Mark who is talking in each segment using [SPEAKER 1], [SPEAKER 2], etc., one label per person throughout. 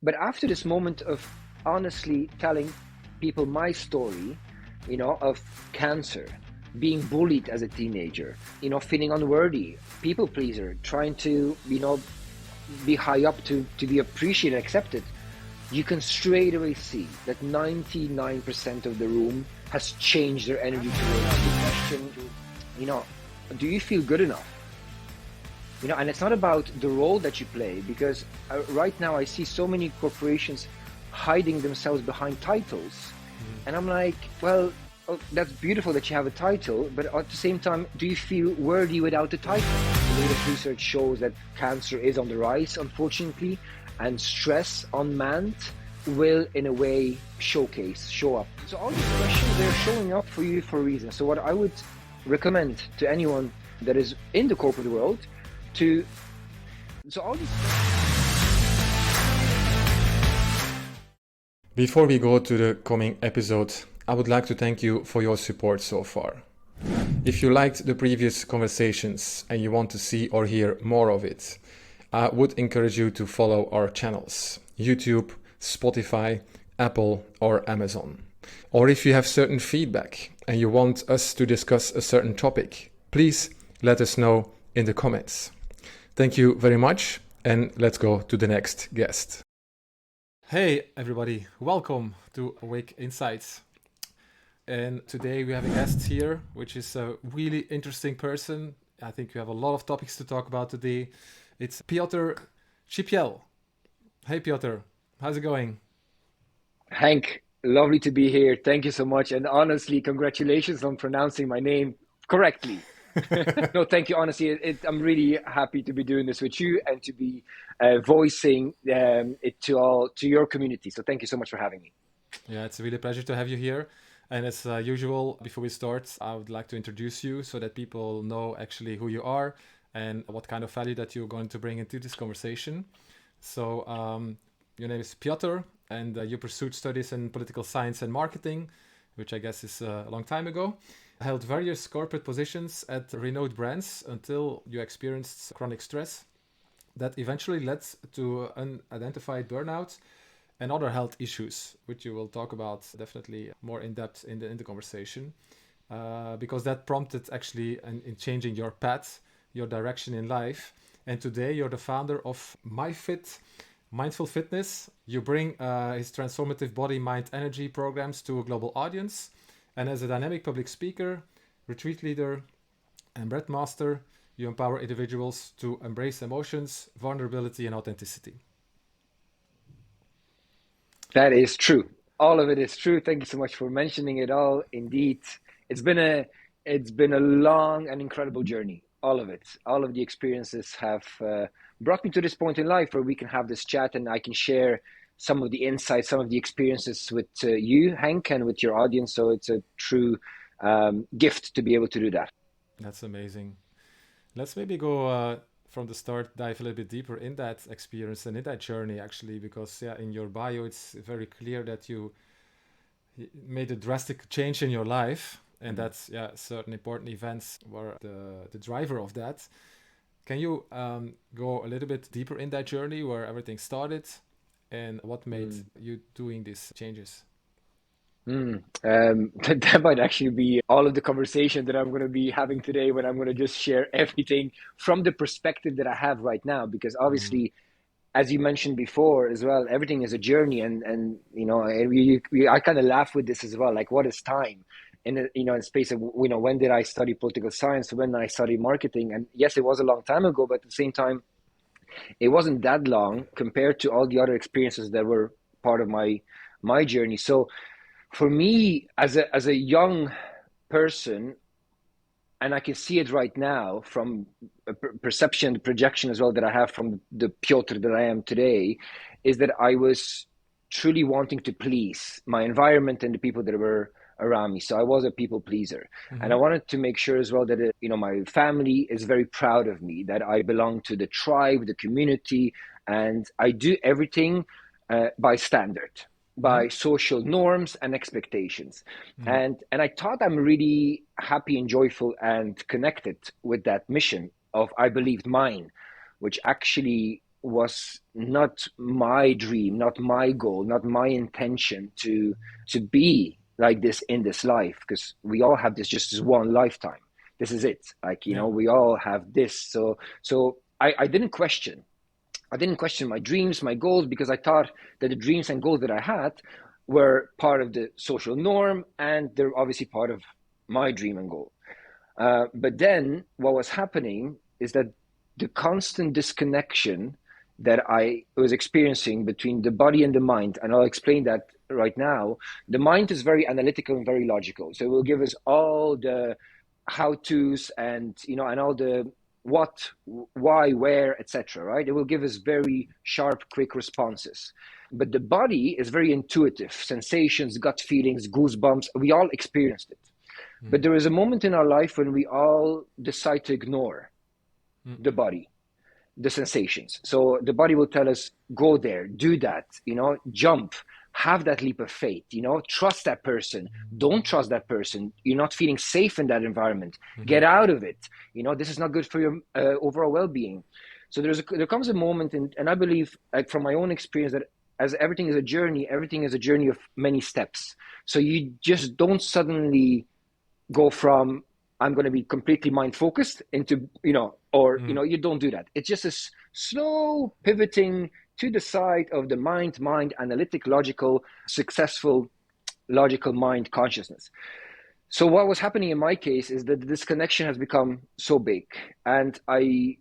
[SPEAKER 1] But after this moment of honestly telling people my story, of cancer, being bullied as a teenager, feeling unworthy, people pleaser, trying to, be high up to be appreciated, accepted, you can straight away see that 99% of the room has changed their energy towards the question, do you feel good enough? And it's not about the role that you play, because right now I see so many corporations hiding themselves behind titles. And I'm like, well, that's beautiful that you have a title, but at the same time, do you feel worthy without the title? The latest research shows that cancer is on the rise, unfortunately, and stress unmanned will, in a way, show up. So all these questions, they're showing up for you for a reason. So what I would recommend to anyone that is in the corporate world
[SPEAKER 2] Before we go to the coming episode, I would like to thank you for your support so far. If you liked the previous conversations and you want to see or hear more of it, I would encourage you to follow our channels: YouTube, Spotify, Apple, or Amazon. Or if you have certain feedback and you want us to discuss a certain topic, please let us know in the comments. Thank you very much, and let's go to the next guest. Hey everybody, welcome to Awake Insights. And today we have a guest here, which is a really interesting person. I think we have a lot of topics to talk about today. It's Piotr. Hey Piotr, how's it going?
[SPEAKER 1] Henk, lovely to be here. Thank you so much. And honestly, congratulations on pronouncing my name correctly. No, thank you. Honestly, I'm really happy to be doing this with you and to be voicing it to your community. So thank you so much for having me.
[SPEAKER 2] Yeah, it's a really pleasure to have you here. And as usual, before we start, I would like to introduce you so that people know actually who you are and what kind of value that you're going to bring into this conversation. So your name is Piotr, and you pursued studies in political science and marketing, which I guess is a long time ago. Held various corporate positions at renowned brands until you experienced chronic stress that eventually led to unidentified burnout and other health issues, which you will talk about definitely more in depth in the conversation, because that prompted actually in changing your path, your direction in life. And today you're the founder of MyFit, Mindful Fitness. You bring his transformative body, mind, energy programs to a global audience. And as a dynamic public speaker, retreat leader, and breath master, you empower individuals to embrace emotions, vulnerability, and authenticity.
[SPEAKER 1] That is true. All of it is true. Thank you so much for mentioning it all. Indeed, it's been a long and incredible journey. All of it, all of the experiences have brought me to this point in life where we can have this chat and I can share some of the insights, some of the experiences with you, Henk, and with your audience. So it's a true gift to be able to do that.
[SPEAKER 2] That's amazing. Let's maybe go from the start, dive a little bit deeper in that experience and in that journey, actually, because in your bio, it's very clear that you made a drastic change in your life, and that's certain important events were the driver of that. Can you go a little bit deeper in that journey where everything started? And what made you doing these changes?
[SPEAKER 1] That might actually be all of the conversation that I'm going to be having today when I'm going to just share everything from the perspective that I have right now, because obviously, as you mentioned before as well, everything is a journey, and I kind of laugh with this as well. Like, what is time? In space of, when did I study political science? When did I study marketing? And yes, it was a long time ago, but at the same time, it wasn't that long compared to all the other experiences that were part of my journey. So for me, as a young person, and I can see it right now from a perception, projection as well that I have from the Piotre that I am today, is that I was truly wanting to please my environment and the people that were around me. So I was a people pleaser. And I wanted to make sure as well that, my family is very proud of me, that I belong to the tribe, the community, and I do everything by standard, by social norms and expectations. And I thought I'm really happy and joyful and connected with that mission of, I believed, mine, which actually was not my dream, not my goal, not my intention to be like this in this life, because we all have this one lifetime. This is it. Like,
[SPEAKER 2] Yeah.
[SPEAKER 1] we all have this. So I didn't question. I didn't question my dreams, my goals, because I thought that the dreams and goals that I had were part of the social norm, and they're obviously part of my dream and goal. But then what was happening is that the constant disconnection that I was experiencing between the body and the mind, and I'll explain that right now. The mind is very analytical and very logical. So it will give us all the how to's and and all the what, why, where, etc. Right? It will give us very sharp, quick responses. But the body is very intuitive, sensations, gut feelings, goosebumps. We all experienced it. But there is a moment in our life when we all decide to ignore the body, the sensations. So the body will tell us, go there, do that, jump, have that leap of faith, trust that person, don't trust that person. You're not feeling safe in that environment. Get out of it. This is not good for your overall well-being. So there comes a moment, and I believe, like from my own experience, that as everything is a journey of many steps. So you just don't suddenly go from I'm going to be completely mind focused into you don't do that. It's just a slow pivoting to the side of the mind analytic, logical, successful, logical mind consciousness. So what was happening in my case is that the disconnection has become so big, and I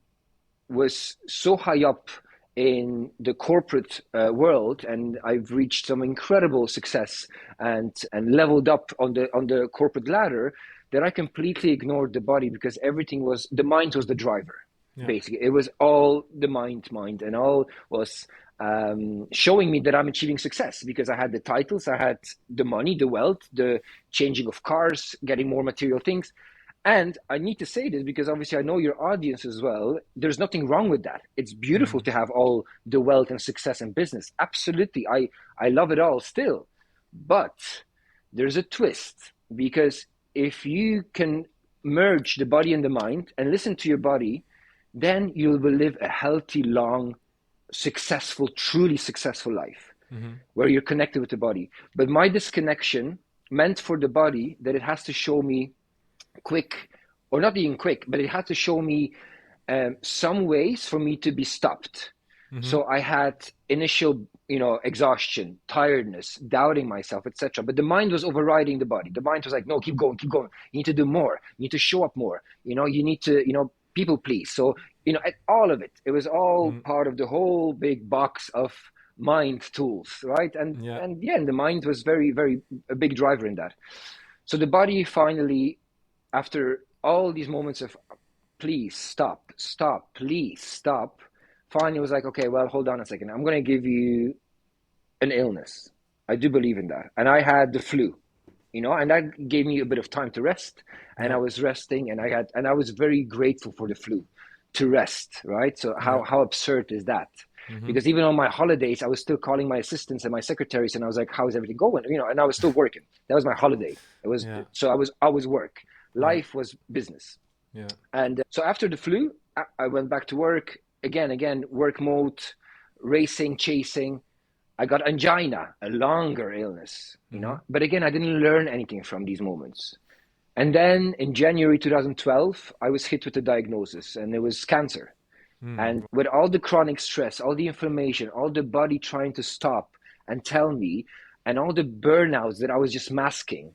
[SPEAKER 1] was so high up in the corporate world, and I've reached some incredible success and leveled up on the corporate ladder, that I completely ignored the body, because the mind was the driver.
[SPEAKER 2] Yeah.
[SPEAKER 1] Basically, it was all the mind, and all was showing me that I'm achieving success, because I had the titles, I had the money, the wealth, the changing of cars, getting more material things. And I need to say this because obviously I know your audience as well. There's nothing wrong with that. It's beautiful to have all the wealth and success in business. Absolutely. I love it all still. But there's a twist, because if you can merge the body and the mind and listen to your body, then you will live a healthy, long, successful, truly successful life where you're connected with the body. But my disconnection meant for the body that it has to show me quick, or not even quick, but it had to show me some ways for me to be stopped. So I had initial, exhaustion, tiredness, doubting myself, etc. But the mind was overriding the body. The mind was like, no, keep going, keep going. You need to do more. You need to show up more. You need to, people please. So, all of it. It was all part of the whole big box of mind tools, right? And the mind was very, very a big driver in that. So the body finally, after all these moments of please stop, please stop, finally was like, okay, well, hold on a second. I'm going to give you an illness. I do believe in that. And I had the flu, and that gave me a bit of time to rest. And I was resting, and I was very grateful for the flu to rest, right? So how absurd is that? Because even on my holidays, I was still calling my assistants and my secretaries, and I was like, how's everything going? And I was still working. That was my holiday. So I was work. Life was business.
[SPEAKER 2] Yeah.
[SPEAKER 1] And so after the flu, I went back to work again, work mode, racing, chasing. I got angina, a longer illness, but again, I didn't learn anything from these moments. And then in January 2012, I was hit with a diagnosis, and it was cancer. And with all the chronic stress, all the inflammation, all the body trying to stop and tell me, and all the burnouts that I was just masking,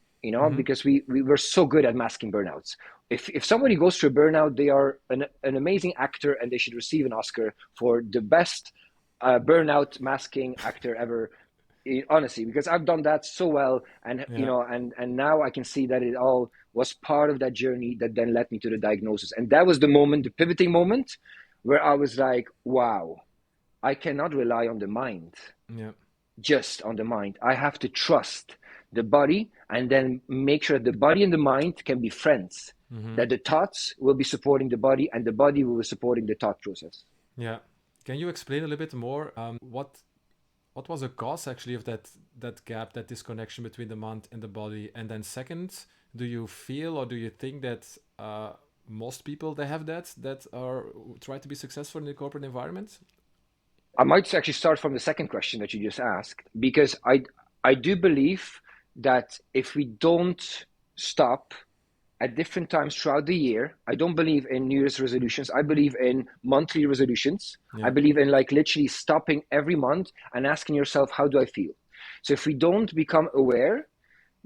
[SPEAKER 1] because we were so good at masking burnouts. If somebody goes through a burnout, they are an amazing actor, and they should receive an Oscar for the best burnout masking actor ever. Honestly, because I've done that so well, and and now I can see that it all was part of that journey that then led me to the diagnosis. And that was the moment, the pivoting moment, where I was like, wow, I cannot rely on the mind, just on the mind. I have to trust the body, and then make sure the body and the mind can be friends, that the thoughts will be supporting the body, and the body will be supporting the thought process.
[SPEAKER 2] Yeah. Can you explain a little bit more what was the cause actually of that gap, that disconnection between the mind and the body? And then second, do you feel or do you think that most people they have that are try to be successful in the corporate environment?
[SPEAKER 1] I might actually start from the second question that you just asked, because I do believe that if we don't stop at different times throughout the year, I don't believe in New Year's resolutions. I believe in monthly resolutions. I
[SPEAKER 2] Yeah.
[SPEAKER 1] believe in like literally stopping every month and asking yourself, how do I feel? So if we don't become aware,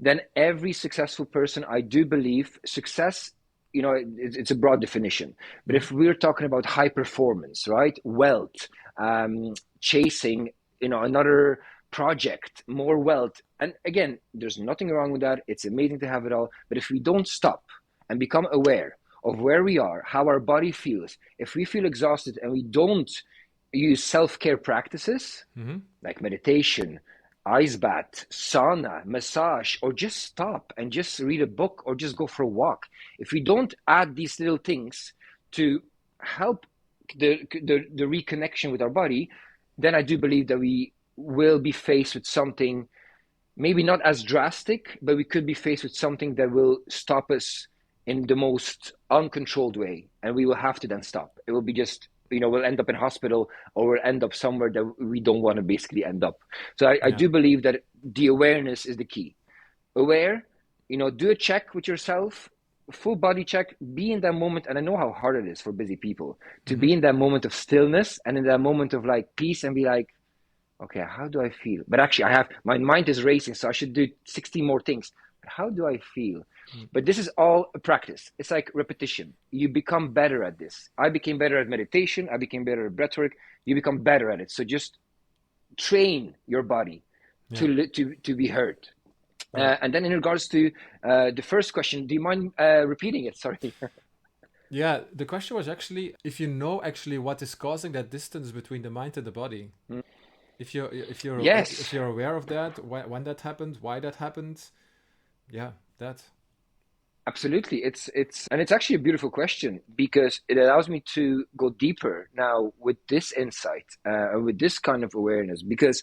[SPEAKER 1] then every successful person, I do believe, success, it's a broad definition. But
[SPEAKER 2] Mm-hmm.
[SPEAKER 1] if we're talking about high performance, right, wealth, chasing, another project, more wealth, and again, there's nothing wrong with that. It's amazing to have it all. But if we don't stop and become aware of where we are, how our body feels, if we feel exhausted and we don't use self-care practices
[SPEAKER 2] Mm-hmm.
[SPEAKER 1] like meditation, ice bath, sauna, massage, or just stop and just read a book or just go for a walk. If we don't add these little things to help the reconnection with our body, then I do believe that we will be faced with something maybe not as drastic, but we could be faced with something that will stop us in the most uncontrolled way, and we will have to then stop. It will be just, we'll end up in hospital, or we'll end up somewhere that we don't want to basically end up. So I
[SPEAKER 2] Yeah.
[SPEAKER 1] do believe that the awareness is the key. Aware, do a check with yourself, full body check, be in that moment. And I know how hard it is for busy people to
[SPEAKER 2] Mm-hmm.
[SPEAKER 1] be in that moment of stillness and in that moment of like peace and be like, okay, how do I feel? But actually, my mind is racing, so I should do 60 more things. But how do I feel? But this is all a practice. It's like repetition. You become better at this. I became better at meditation. I became better at breathwork. You become better at it. So just train your body
[SPEAKER 2] Yeah.
[SPEAKER 1] to be heard.
[SPEAKER 2] Yeah.
[SPEAKER 1] And then in regards to the first question, do you mind repeating it? Sorry.
[SPEAKER 2] Yeah, the question was actually if you know actually what is causing that distance between the mind and the body. If
[SPEAKER 1] Yes.
[SPEAKER 2] you're aware of that, when that happened, why that happened, yeah, that.
[SPEAKER 1] Absolutely. It's actually a beautiful question because it allows me to go deeper now with this insight, with this kind of awareness, because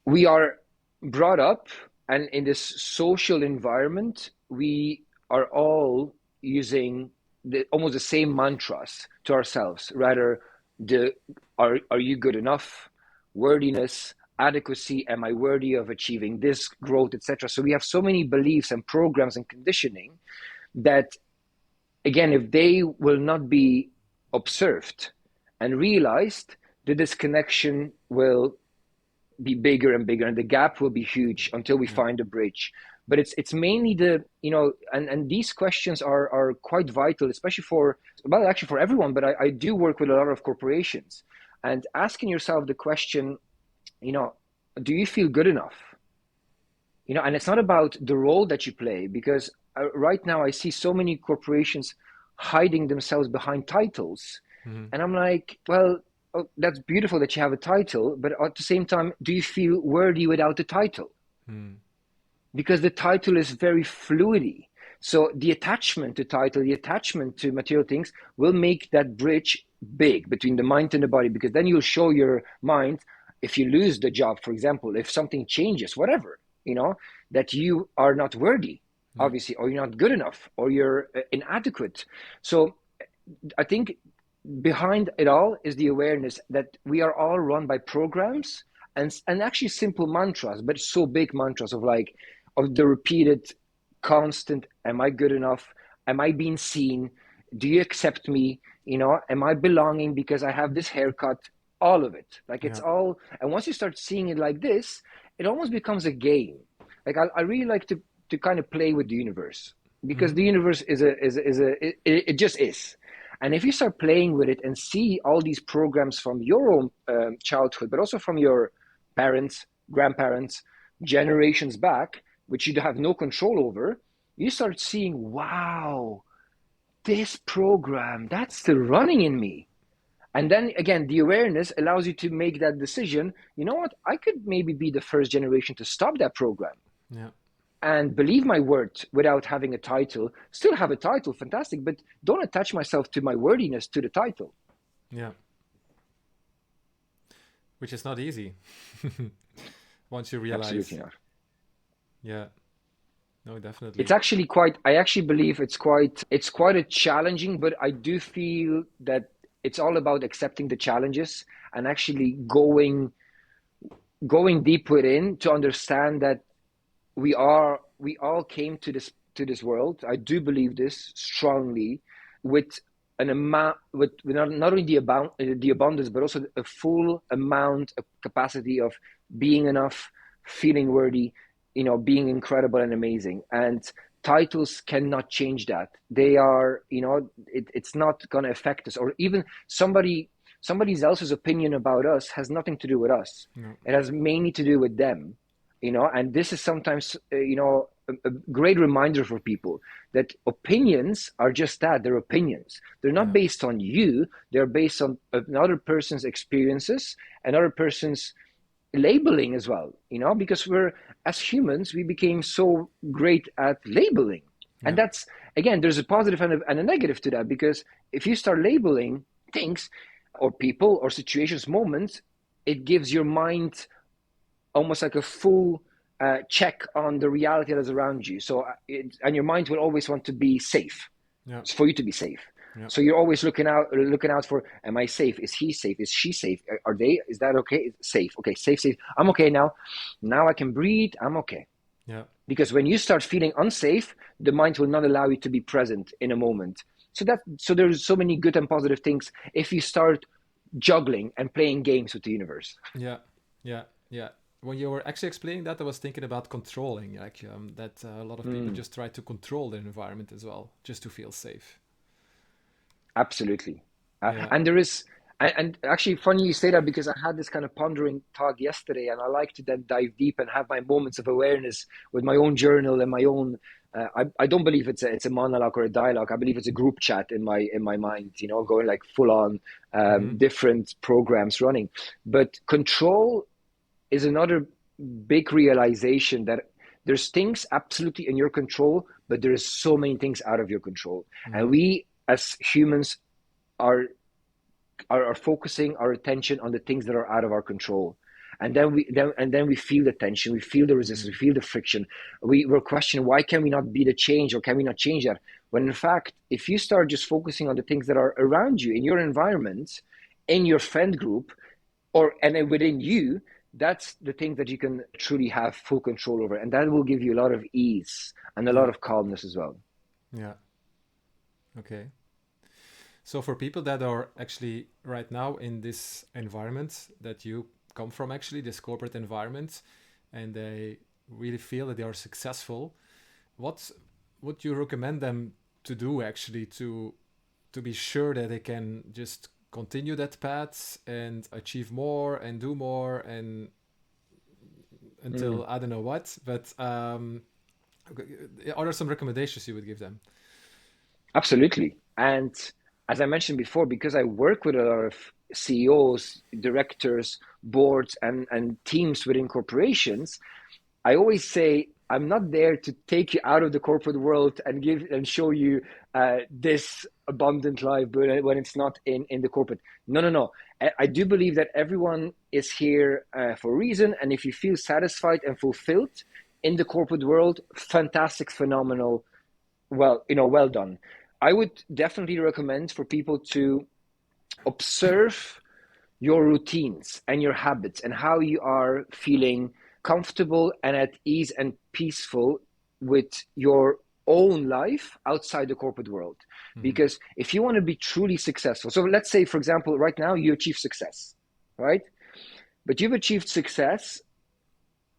[SPEAKER 1] we are brought up, and in this social environment, we are all using almost the same mantras to ourselves. Rather, the are you good enough, worthiness, adequacy, am I worthy of achieving this growth, etc. So we have so many beliefs and programs and conditioning that, again, if they will not be observed and realized, the disconnection will be bigger and bigger, and the gap will be huge until we
[SPEAKER 2] Yeah.
[SPEAKER 1] find a bridge. But it's mainly and these questions are quite vital, especially for, well, actually for everyone. But I do work with a lot of corporations, and asking yourself the question, you know, do you feel good enough? And it's not about the role that you play, because right now I see so many corporations hiding themselves behind titles,
[SPEAKER 2] Mm-hmm.
[SPEAKER 1] and I'm like, well, oh, that's beautiful that you have a title, but at the same time, do you feel worthy without the title?
[SPEAKER 2] Mm.
[SPEAKER 1] Because the title is very fluidy. So the attachment to title, the attachment to material things will make that bridge big between the mind and the body, because then you'll show your mind, if you lose the job, for example, if something changes, whatever, that you are not worthy,
[SPEAKER 2] Yeah.
[SPEAKER 1] obviously, or you're not good enough, or you're inadequate. So I think behind it all is the awareness that we are all run by programs, and actually simple mantras, but so big mantras of like, of the repeated constant, am I good enough, am I being seen, do you accept me, am I belonging because I have this haircut, all of it, like it's
[SPEAKER 2] Yeah.
[SPEAKER 1] all. And once you start seeing it like this, it almost becomes a game. Like I really like to kind of play with the universe, because
[SPEAKER 2] Mm-hmm.
[SPEAKER 1] the universe it just is. And if you start playing with it and see all these programs from your own childhood, but also from your parents, grandparents, generations back, which you have no control over, you start seeing, wow, this program, that's still running in me. And then again, the awareness allows you to make that decision. You know what? I could maybe be the first generation to stop that program
[SPEAKER 2] Yeah.
[SPEAKER 1] and believe my worth without having a title. Still have a title, fantastic, but don't attach myself to my worthiness to the title.
[SPEAKER 2] Yeah. Which is not easy once you realize.
[SPEAKER 1] Absolutely not.
[SPEAKER 2] Yeah. No,
[SPEAKER 1] It's
[SPEAKER 2] definitely.
[SPEAKER 1] actually quite, I actually believe it's quite a challenging, but I do feel that it's all about accepting the challenges and actually going deep within to understand that we all came to this world. I do believe this strongly, with an amount, with not only the abundance, but also a full amount of capacity of being enough, feeling worthy, being incredible and amazing. And titles cannot change that. They are, it's not going to affect us, or even somebody else's opinion about us has nothing to do with us.
[SPEAKER 2] No.
[SPEAKER 1] It has mainly to do with them, and this is sometimes, a great reminder for people that opinions are just that. They're opinions. They're not
[SPEAKER 2] Yeah.
[SPEAKER 1] based on you. They're based on another person's experiences, another person's labeling as well, because as humans, we became so great at labeling. And
[SPEAKER 2] Yeah.
[SPEAKER 1] that's, again, there's a positive and a negative to that, because if you start labeling things or people or situations, moments, it gives your mind almost like a full check on the reality that is around you. So, and your mind will always want to be safe.
[SPEAKER 2] Yeah.
[SPEAKER 1] It's for you to be safe.
[SPEAKER 2] Yeah.
[SPEAKER 1] So you're always looking out for, am I safe? Is he safe? Is she safe? Are they? Is that okay? Safe. Okay, safe, safe. I'm okay now. Now I can breathe. I'm okay.
[SPEAKER 2] Yeah.
[SPEAKER 1] Because when you start feeling unsafe, the mind will not allow you to be present in a moment. So there's so many good and positive things if you start juggling and playing games with the universe.
[SPEAKER 2] Yeah. Yeah. Yeah. When you were actually explaining that, I was thinking about controlling, like that a lot of people just try to control their environment as well, just to feel safe.
[SPEAKER 1] Absolutely.
[SPEAKER 2] Yeah.
[SPEAKER 1] And there is, and actually, funny you say that, because I had this kind of pondering talk yesterday, and I like to then dive deep and have my moments of awareness with my own journal and my own. I don't believe it's a monologue or a dialogue. I believe it's a group chat in my mind, going like full on,
[SPEAKER 2] Mm-hmm.
[SPEAKER 1] different programs running. But control is another big realization that there's things absolutely in your control, but there's so many things out of your control. And
[SPEAKER 2] Mm-hmm.
[SPEAKER 1] we as humans are are focusing our attention on the things that are out of our control. And then we feel the tension, we feel the resistance,
[SPEAKER 2] Mm-hmm.
[SPEAKER 1] we feel the friction. We're questioning, why can we not be the change, or can we not change that? When in fact, if you start just focusing on the things that are around you, in your environment, in your friend group, and then within you, that's the thing that you can truly have full control over, and that will give you a lot of ease and a lot
[SPEAKER 2] Yeah.
[SPEAKER 1] of calmness as well.
[SPEAKER 2] Yeah. Okay. So for people that are actually right now in this environment that you come from, actually this corporate environment, and they really feel that they are successful, what would you recommend them to do actually to be sure that they can just continue that path and achieve more and do more and
[SPEAKER 1] Mm.
[SPEAKER 2] until I don't know what, but are there some recommendations you would give them?
[SPEAKER 1] Absolutely. And as I mentioned before, because I work with a lot of CEOs, directors, boards, and teams within corporations, I always say, I'm not there to take you out of the corporate world and give and show you this abundant life, but when it's not in the corporate. No, no, no. I do believe that everyone is here for a reason, and if you feel satisfied and fulfilled in the corporate world, fantastic, phenomenal, well done. I would definitely recommend for people to observe your routines and your habits and how you are feeling comfortable and at ease and peaceful with your own life outside the corporate world.
[SPEAKER 2] Mm-hmm.
[SPEAKER 1] Because if you want to be truly successful, so let's say, for example, right now you achieve success, right? But you've achieved success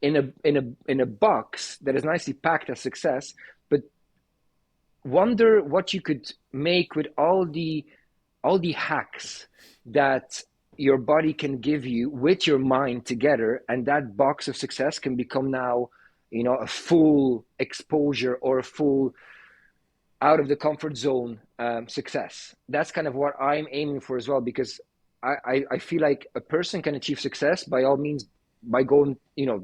[SPEAKER 1] in a box that is nicely packed as success, but wonder what you could make with all the hacks that your body can give you with your mind together, and that box of success can become now, a full exposure or a full out of the comfort zone success. That's kind of what I'm aiming for as well, because I feel like a person can achieve success by all means by going,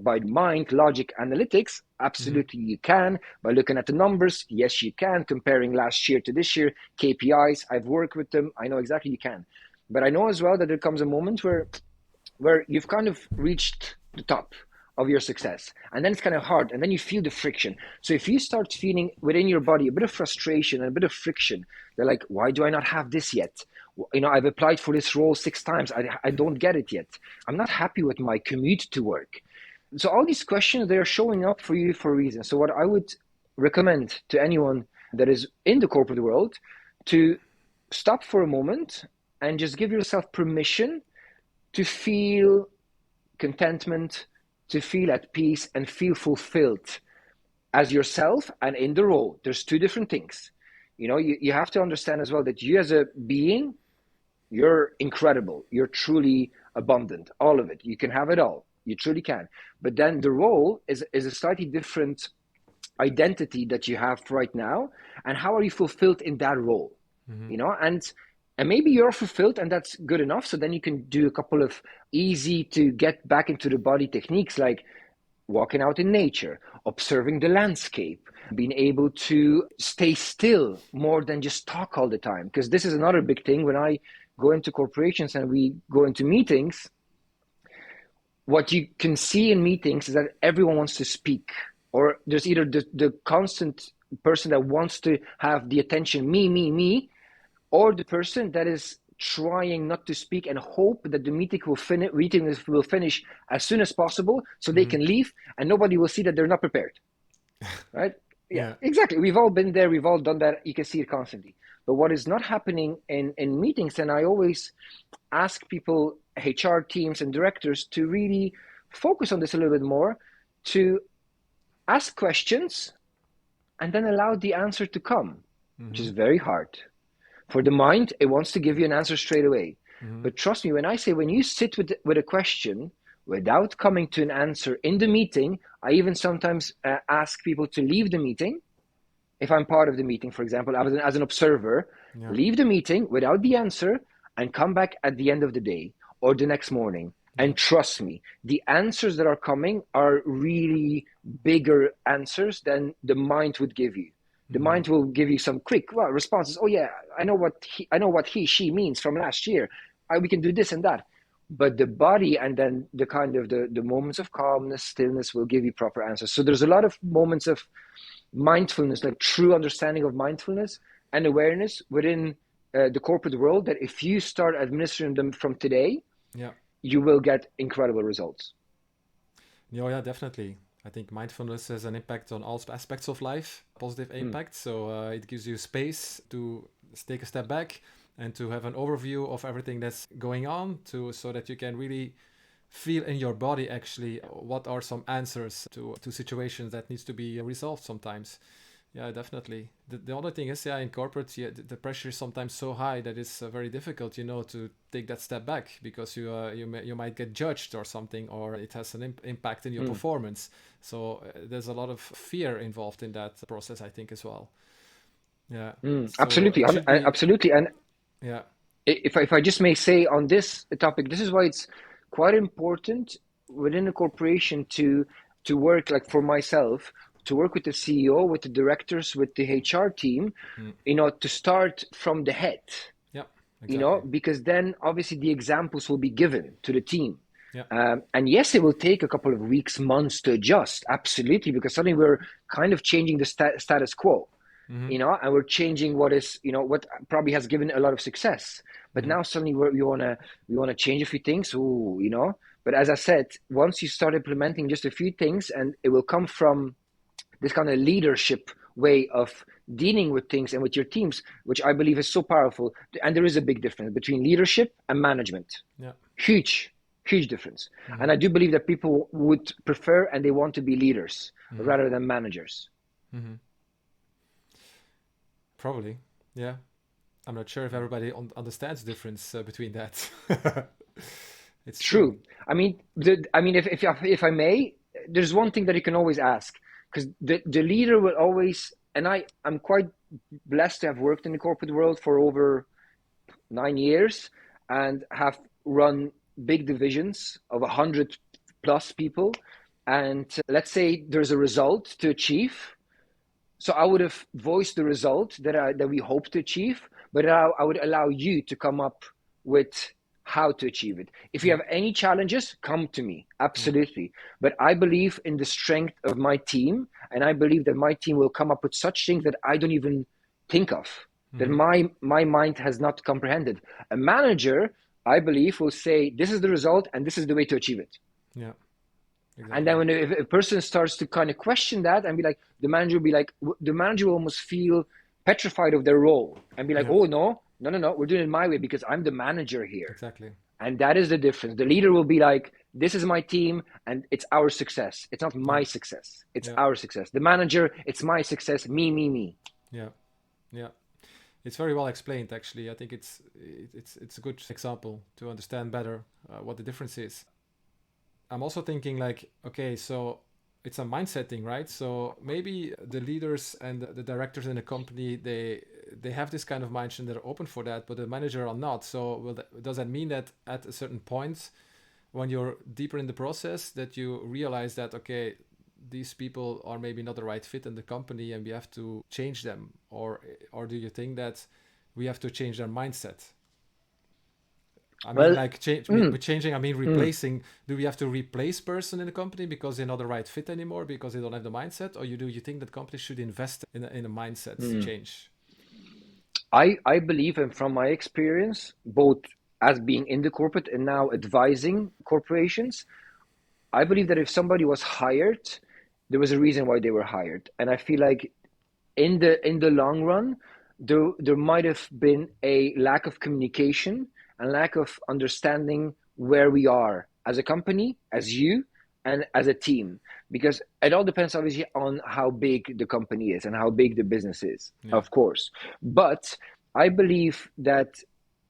[SPEAKER 1] by mind, logic, analytics.
[SPEAKER 2] Mm-hmm.
[SPEAKER 1] Absolutely, you can. By looking at the numbers, yes, you can. Comparing last year to this year, KPIs, I've worked with them. I know exactly you can. But I know as well that there comes a moment where you've kind of reached the top of your success, and then it's kind of hard, and then you feel the friction. So if you start feeling within your body a bit of frustration and a bit of friction, they're like, why do I not have this yet? I've applied for this role 6 times. I don't get it yet. I'm not happy with my commute to work. So all these questions, they're showing up for you for a reason. So what I would recommend to anyone that is in the corporate world to stop for a moment and just give yourself permission to feel contentment, to feel at peace and feel fulfilled as yourself and in the role. There's two different things. You have to understand as well that you as a being, you're incredible. You're truly abundant, all of it. You can have it all. You truly can. But then the role is a slightly different identity that you have right now. And how are you fulfilled in that role? And maybe you're fulfilled and that's good enough. So then you can do a couple of easy to get back into the body techniques like walking out in nature, observing the landscape, being able to stay still more than just talk all the time. Because this is another big thing when I go into corporations and we go into meetings. What you can see in meetings is that everyone wants to speak, or there's either the constant person that wants to have the attention, me, or the person that is trying not to speak and hope that the meeting will finish as soon as possible so they can leave and nobody will see that they're not prepared. Right? Yeah, exactly. We've all been there. We've all done that. You can see it constantly. But what is not happening in meetings, and I always ask people, HR teams and directors, to really focus on this a little bit more, to ask questions and then allow the answer to come, which is very hard. For the mind, it wants to give you an answer straight away. But trust me, when you sit with a question without coming to an answer in the meeting, I even sometimes ask people to leave the meeting. If I'm part of the meeting, for example, as an observer, leave the meeting without the answer and come back at the end of the day or the next morning. And trust me, the answers that are coming are really bigger answers than the mind would give you. The mind will give you some quick responses. Oh yeah, I know what she means from last year. We can do this and that. But the body and then the kind of the moments of calmness, stillness will give you proper answers. So there's a lot of moments of mindfulness, like true understanding of mindfulness and awareness within the corporate world, that if you start administering them from today, you will get incredible results.
[SPEAKER 2] Yeah, definitely. I think mindfulness has an impact on all aspects of life, positive impact. So it gives you space to take a step back and to have an overview of everything that's going on, so that you can really feel in your body actually what are some answers to situations that needs to be resolved sometimes. Yeah, definitely. The other thing is, in corporate, the pressure is sometimes so high that it's very difficult, to take that step back, because you might get judged or something, or it has an impact in your performance. So there's a lot of fear involved in that process, I think, as well. Yeah. So
[SPEAKER 1] Absolutely,
[SPEAKER 2] it should be.
[SPEAKER 1] absolutely. And
[SPEAKER 2] Yeah.
[SPEAKER 1] if I just may say on this topic, this is why it's quite important within a corporation to work, like for myself, to work with the CEO, with the directors, with the HR team, to start from the head.
[SPEAKER 2] Yeah, exactly.
[SPEAKER 1] Because then obviously the examples will be given to the team.
[SPEAKER 2] Yeah.
[SPEAKER 1] And yes, it will take a couple of weeks, months to adjust. Absolutely, because suddenly we're kind of changing the status quo. And we're changing what probably has given a lot of success. But now suddenly we want to change a few things. But as I said, once you start implementing just a few things, and it will come from this kind of leadership way of dealing with things and with your teams, which I believe is so powerful. And there is a big difference between leadership and management.
[SPEAKER 2] Yeah.
[SPEAKER 1] Huge difference. And I do believe that people would prefer and they want to be leaders rather than managers.
[SPEAKER 2] Probably, yeah. I'm not sure if everybody understands the difference between that. It's
[SPEAKER 1] true. I mean, if I may, there's one thing that you can always ask, because the leader will always, and I'm quite blessed to have worked in the corporate world for over 9 years and have run big divisions of 100 plus people. And let's say there's a result to achieve. So I would have voiced the result that we hope to achieve, but I would allow you to come up with how to achieve it. If you have any challenges, come to me. Absolutely. But I believe in the strength of my team, and I believe that my team will come up with such things that I don't even think of. that
[SPEAKER 2] Hmm.
[SPEAKER 1] my mind has not comprehended. A manager, I believe, will say, this is the result and this is the way to achieve it.
[SPEAKER 2] Yeah,
[SPEAKER 1] And
[SPEAKER 2] exactly.
[SPEAKER 1] then when if a person starts to kind of question that and be like, the manager will almost feel petrified of their role and be like,
[SPEAKER 2] Yeah,
[SPEAKER 1] oh, no, we're doing it my way because I'm the manager here.
[SPEAKER 2] exactly.
[SPEAKER 1] And that is the difference. The leader will be like, this is my team and it's our success. It's not
[SPEAKER 2] Yeah,
[SPEAKER 1] my success. It's
[SPEAKER 2] yeah,
[SPEAKER 1] our success. The manager, it's my success. Me.
[SPEAKER 2] yeah, yeah. It's very well explained, actually. I think it's a good example to understand better what the difference is. I'm also thinking like, okay, so it's a mindset thing, right? So maybe the leaders and the directors in a company, they have this kind of mindset, they're open for that, but the manager are not. So does that mean that at a certain point, when you're deeper in the process, that you realize that, okay, these people are maybe not the right fit in the company and we have to change them? Or do you think that we have to change their mindset? I mean,
[SPEAKER 1] Well,
[SPEAKER 2] like change
[SPEAKER 1] mm,
[SPEAKER 2] with changing. I mean,
[SPEAKER 1] mm.
[SPEAKER 2] replacing. Do we have to replace person in the company because they're not the right fit anymore because they don't have the mindset, or you think that companies should invest in a mindset change?
[SPEAKER 1] I believe, and from my experience, both as being in the corporate and now advising corporations, I believe that if somebody was hired, there was a reason why they were hired. And I feel like in the long run, there might have been a lack of communication and lack of understanding where we are as a company, as you, and as a team, because it all depends obviously on how big the company is and how big the business is,
[SPEAKER 2] Yeah.
[SPEAKER 1] of course. But I believe that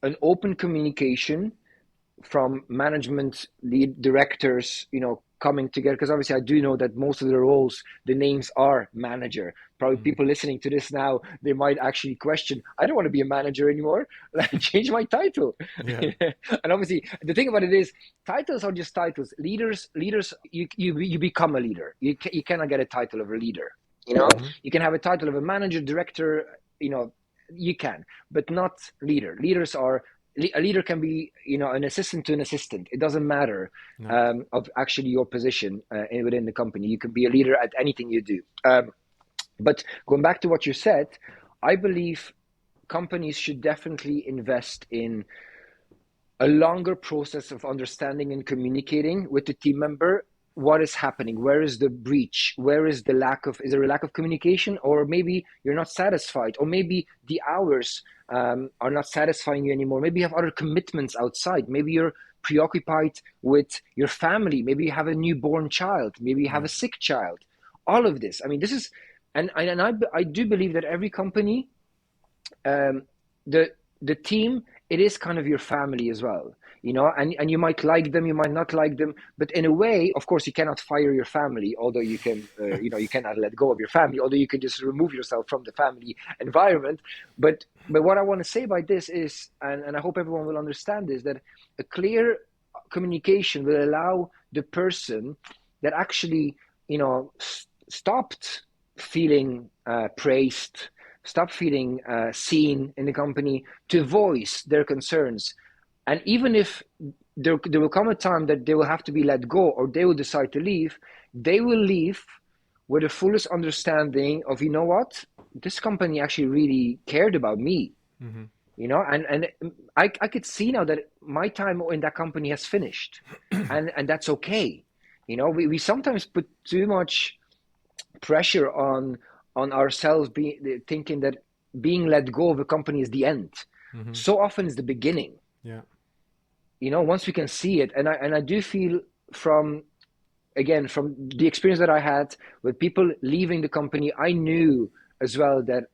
[SPEAKER 1] an open communication from management lead directors, coming together, because obviously I do know that most of the roles, the names are manager. Probably
[SPEAKER 2] Mm.
[SPEAKER 1] people listening to this now, they might actually question, I don't want to be a manager anymore. Like, change my title.
[SPEAKER 2] Yeah.
[SPEAKER 1] And obviously the thing about it is, titles are just titles. Leaders, you become a leader. You cannot get a title of a leader.
[SPEAKER 2] Hmm.
[SPEAKER 1] You can have a title of a manager, director, you know you can, but not leader. Leaders are, a leader can be, an assistant to an assistant. It doesn't matter,
[SPEAKER 2] No.
[SPEAKER 1] of actually your position within the company. You can be a leader at anything you do. But going back to what you said, I believe companies should definitely invest in a longer process of understanding and communicating with the team member what is happening, where is the breach, where is the lack of, is there a lack of communication, or maybe you're not satisfied, or maybe the hours are not satisfying you anymore, maybe you have other commitments outside, maybe you're preoccupied with your family, maybe you have a newborn child, maybe you have
[SPEAKER 2] Yeah.
[SPEAKER 1] a sick child. All of this, I mean, this is, and I do believe that every company, um, the the team, it is kind of your family as well, and you might like them, you might not like them, but in a way, of course, you cannot fire your family, although you can, you cannot let go of your family, although you can just remove yourself from the family environment. But what I want to say by this is, and I hope everyone will understand this, that a clear communication will allow the person that actually, stopped feeling praised, stop feeling seen in the company, to voice their concerns. And even if there will come a time that they will have to be let go or they will decide to leave, they will leave with the fullest understanding of, what, this company actually really cared about me,
[SPEAKER 2] Hmm.
[SPEAKER 1] and I could see now that my time in that company has finished, and that's okay. We sometimes put too much pressure on ourselves, thinking that being let go of a company is the end.
[SPEAKER 2] Hmm.
[SPEAKER 1] So often it's the beginning.
[SPEAKER 2] Yeah.
[SPEAKER 1] Once we can see it, and I do feel, from again, from the experience that I had with people leaving the company, I knew as well that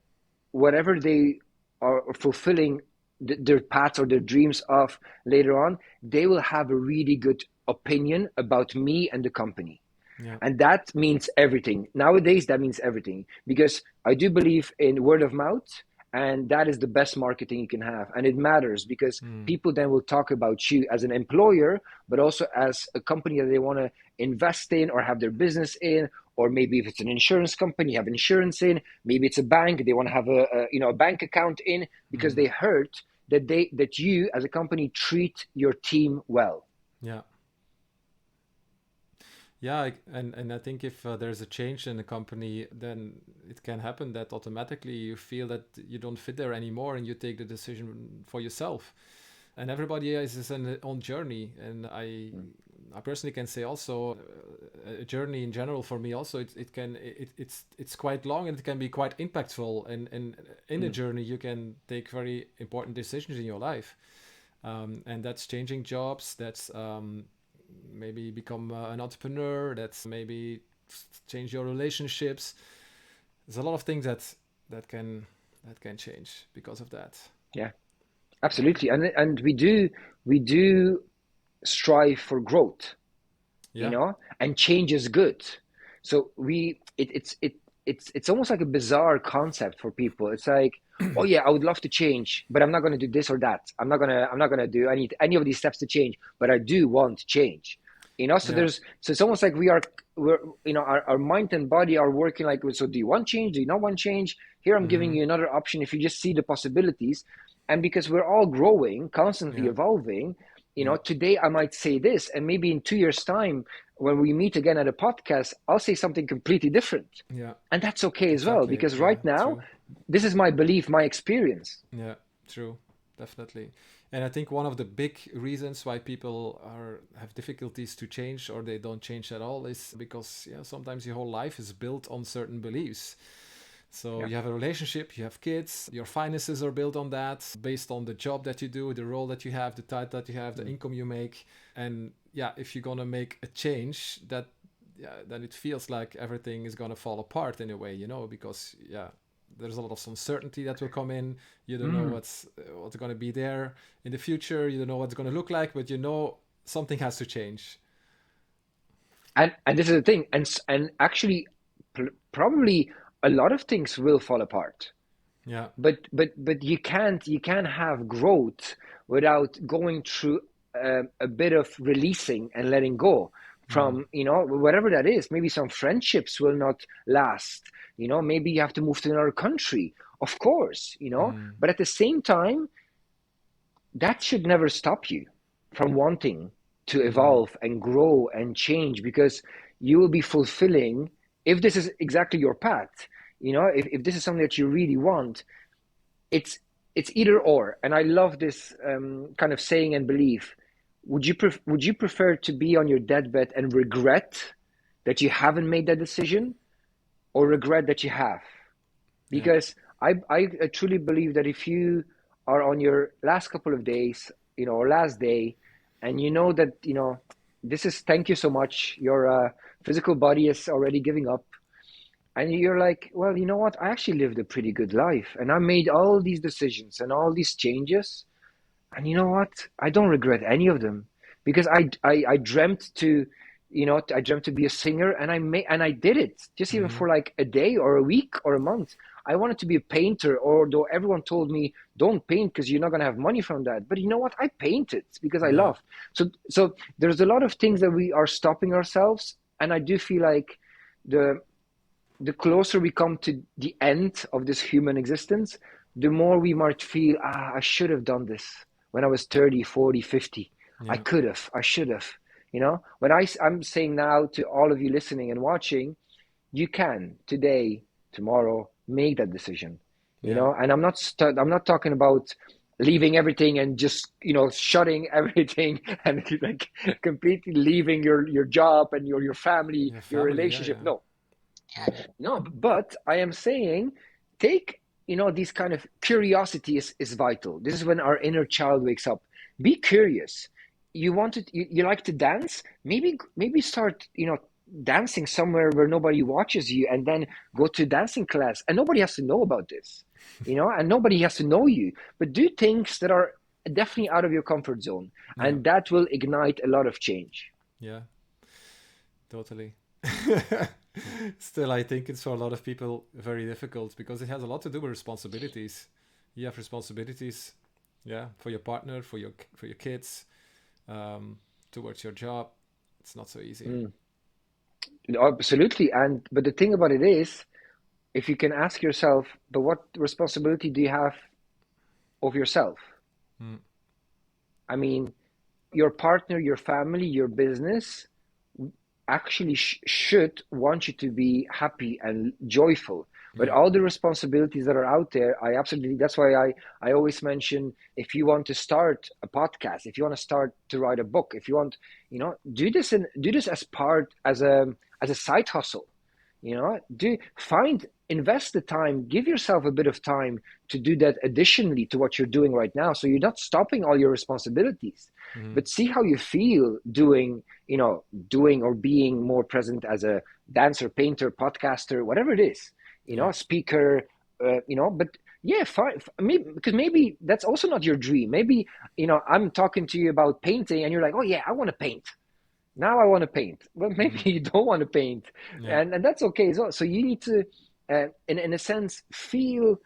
[SPEAKER 1] whatever they are fulfilling their paths or their dreams of later on, they will have a really good opinion about me and the company.
[SPEAKER 2] Yeah.
[SPEAKER 1] And that means everything. Nowadays, that means everything, because I do believe in word of mouth, and that is the best marketing you can have. And it matters because
[SPEAKER 2] Mm.
[SPEAKER 1] people then will talk about you as an employer, but also as a company that they want to invest in or have their business in. Or maybe if it's an insurance company, have insurance in. Maybe it's a bank, they want to have a bank account in, because
[SPEAKER 2] Mm.
[SPEAKER 1] they heard that you as a company treat your team well.
[SPEAKER 2] Yeah. Yeah, and I think if there's a change in the company, then it can happen that automatically you feel that you don't fit there anymore, and you take the decision for yourself. And everybody is on their own journey, and
[SPEAKER 1] Mm.
[SPEAKER 2] I personally can say also a journey in general for me also it's quite long, and it can be quite impactful, and in a
[SPEAKER 1] Mm.
[SPEAKER 2] journey you can take very important decisions in your life, and that's changing jobs, that's maybe become an entrepreneur, that's maybe change your relationships. There's a lot of things that can change because of that.
[SPEAKER 1] Yeah, absolutely. And we do strive for growth,
[SPEAKER 2] Yeah.
[SPEAKER 1] and change is good. So it's almost like a bizarre concept for people. It's like, oh yeah, I would love to change, but I'm not going to do this or that. I'm not going to do any of these steps to change, but I do want to change. So
[SPEAKER 2] Yeah.
[SPEAKER 1] it's almost like we're our mind and body are working like, so do you want change? Do you not want change? Here I'm giving
[SPEAKER 2] Mm-hmm.
[SPEAKER 1] you another option if you just see the possibilities. And because we're all growing, constantly
[SPEAKER 2] Yeah.
[SPEAKER 1] evolving,
[SPEAKER 2] Yeah.
[SPEAKER 1] today I might say this, and maybe in 2 years' time, when we meet again at a podcast, I'll say something completely different.
[SPEAKER 2] Yeah.
[SPEAKER 1] And that's okay as well,
[SPEAKER 2] Exactly.
[SPEAKER 1] because
[SPEAKER 2] Yeah.
[SPEAKER 1] right now,
[SPEAKER 2] True.
[SPEAKER 1] this is my belief, my experience.
[SPEAKER 2] Yeah. True. Definitely. And I think one of the big reasons why people are have difficulties to change, or they don't change at all, is because sometimes your whole life is built on certain beliefs. So
[SPEAKER 1] Yeah.
[SPEAKER 2] you have a relationship, you have kids, your finances are built on that, based on the job that you do, the role that you have, the title that you have, the
[SPEAKER 1] Mm.
[SPEAKER 2] income you make. And yeah, if you're gonna make a change, that then it feels like everything is gonna fall apart in a way, because there's a lot of uncertainty that will come in. You don't know
[SPEAKER 1] Mm.
[SPEAKER 2] what's gonna be there in the future. You don't know what it's gonna look like, but something has to change.
[SPEAKER 1] And this is the thing, and actually, probably a lot of things will fall apart.
[SPEAKER 2] Yeah.
[SPEAKER 1] But you can't have growth without going through a bit of releasing and letting go
[SPEAKER 2] Mm.
[SPEAKER 1] from whatever that is. Maybe some friendships will not last. Maybe you have to move to another country, of course.
[SPEAKER 2] Mm.
[SPEAKER 1] But at the same time, that should never stop you from wanting to
[SPEAKER 2] Mm.
[SPEAKER 1] evolve and grow and change, because you will be fulfilling, if this is exactly your path. If this is something that you really want, it's it's either or. And I love this kind of saying and belief. Would you prefer to be on your deathbed and regret that you haven't made that decision, or regret that you have?
[SPEAKER 2] Yeah.
[SPEAKER 1] Because I truly believe that if you are on your last couple of days, or last day, and you know that this is, thank you so much, your physical body is already giving up, and you're like, well, you know what? I actually lived a pretty good life, and I made all these decisions and all these changes. And you know what? I don't regret any of them, because I dreamt to, I dreamt to be a singer, and I did it, just even
[SPEAKER 2] Mm-hmm.
[SPEAKER 1] for like a day or a week or a month. I wanted to be a painter, although everyone told me don't paint because you're not gonna have money from that. But you know what? I painted because I
[SPEAKER 2] Yeah.
[SPEAKER 1] loved. So there's a lot of things that we are stopping ourselves, and I do feel like the the closer we come to the end of this human existence, the more we might feel, I should have done this when I was 30, 40, 50. I
[SPEAKER 2] Yeah.
[SPEAKER 1] could have, I should have. When I'm saying now to all of you listening and watching, you can today, tomorrow, make that decision.
[SPEAKER 2] Yeah.
[SPEAKER 1] And I'm not talking about leaving everything and just shutting everything and like completely leaving your job and your family,
[SPEAKER 2] Yeah.
[SPEAKER 1] your
[SPEAKER 2] Family. Yeah.
[SPEAKER 1] relationship.
[SPEAKER 2] Yeah.
[SPEAKER 1] No, no, but I am saying, take, these kind of curiosity is vital. This is when our inner child wakes up. Be curious. You like to dance? Maybe start, dancing somewhere where nobody watches you, and then go to dancing class. And nobody has to know about this, and nobody has to know you. But do things that are definitely out of your comfort zone,
[SPEAKER 2] Yeah.
[SPEAKER 1] and that will ignite a lot of change.
[SPEAKER 2] Yeah. Totally. Still, I think it's for a lot of people very difficult because it has a lot to do with responsibilities. You have responsibilities, yeah, for your partner, for your kids, towards your job. It's not so easy.
[SPEAKER 1] Mm, absolutely. But the thing about it is, if you can ask yourself, but what responsibility do you have of yourself?
[SPEAKER 2] Mm.
[SPEAKER 1] I mean, your partner, your family, your business, actually should want you to be happy and joyful. But
[SPEAKER 2] Yeah.
[SPEAKER 1] all the responsibilities that are out there, I absolutely, that's why I always mention, if you want to start a podcast, if you want to start to write a book, if you want, do this as part, as a side hustle. Invest the time, give yourself a bit of time to do that additionally to what you're doing right now. So you're not stopping all your responsibilities,
[SPEAKER 2] Hmm.
[SPEAKER 1] but see how you feel doing or being more present as a dancer, painter, podcaster, whatever it is,
[SPEAKER 2] Yeah.
[SPEAKER 1] speaker, but yeah, fine. Maybe, because maybe that's also not your dream. Maybe, I'm talking to you about painting and you're like, oh yeah, I want to paint. Now I want to paint, but maybe
[SPEAKER 2] Hmm.
[SPEAKER 1] you don't want to paint,
[SPEAKER 2] Yeah.
[SPEAKER 1] and that's okay as well. So you need to, in a sense, feel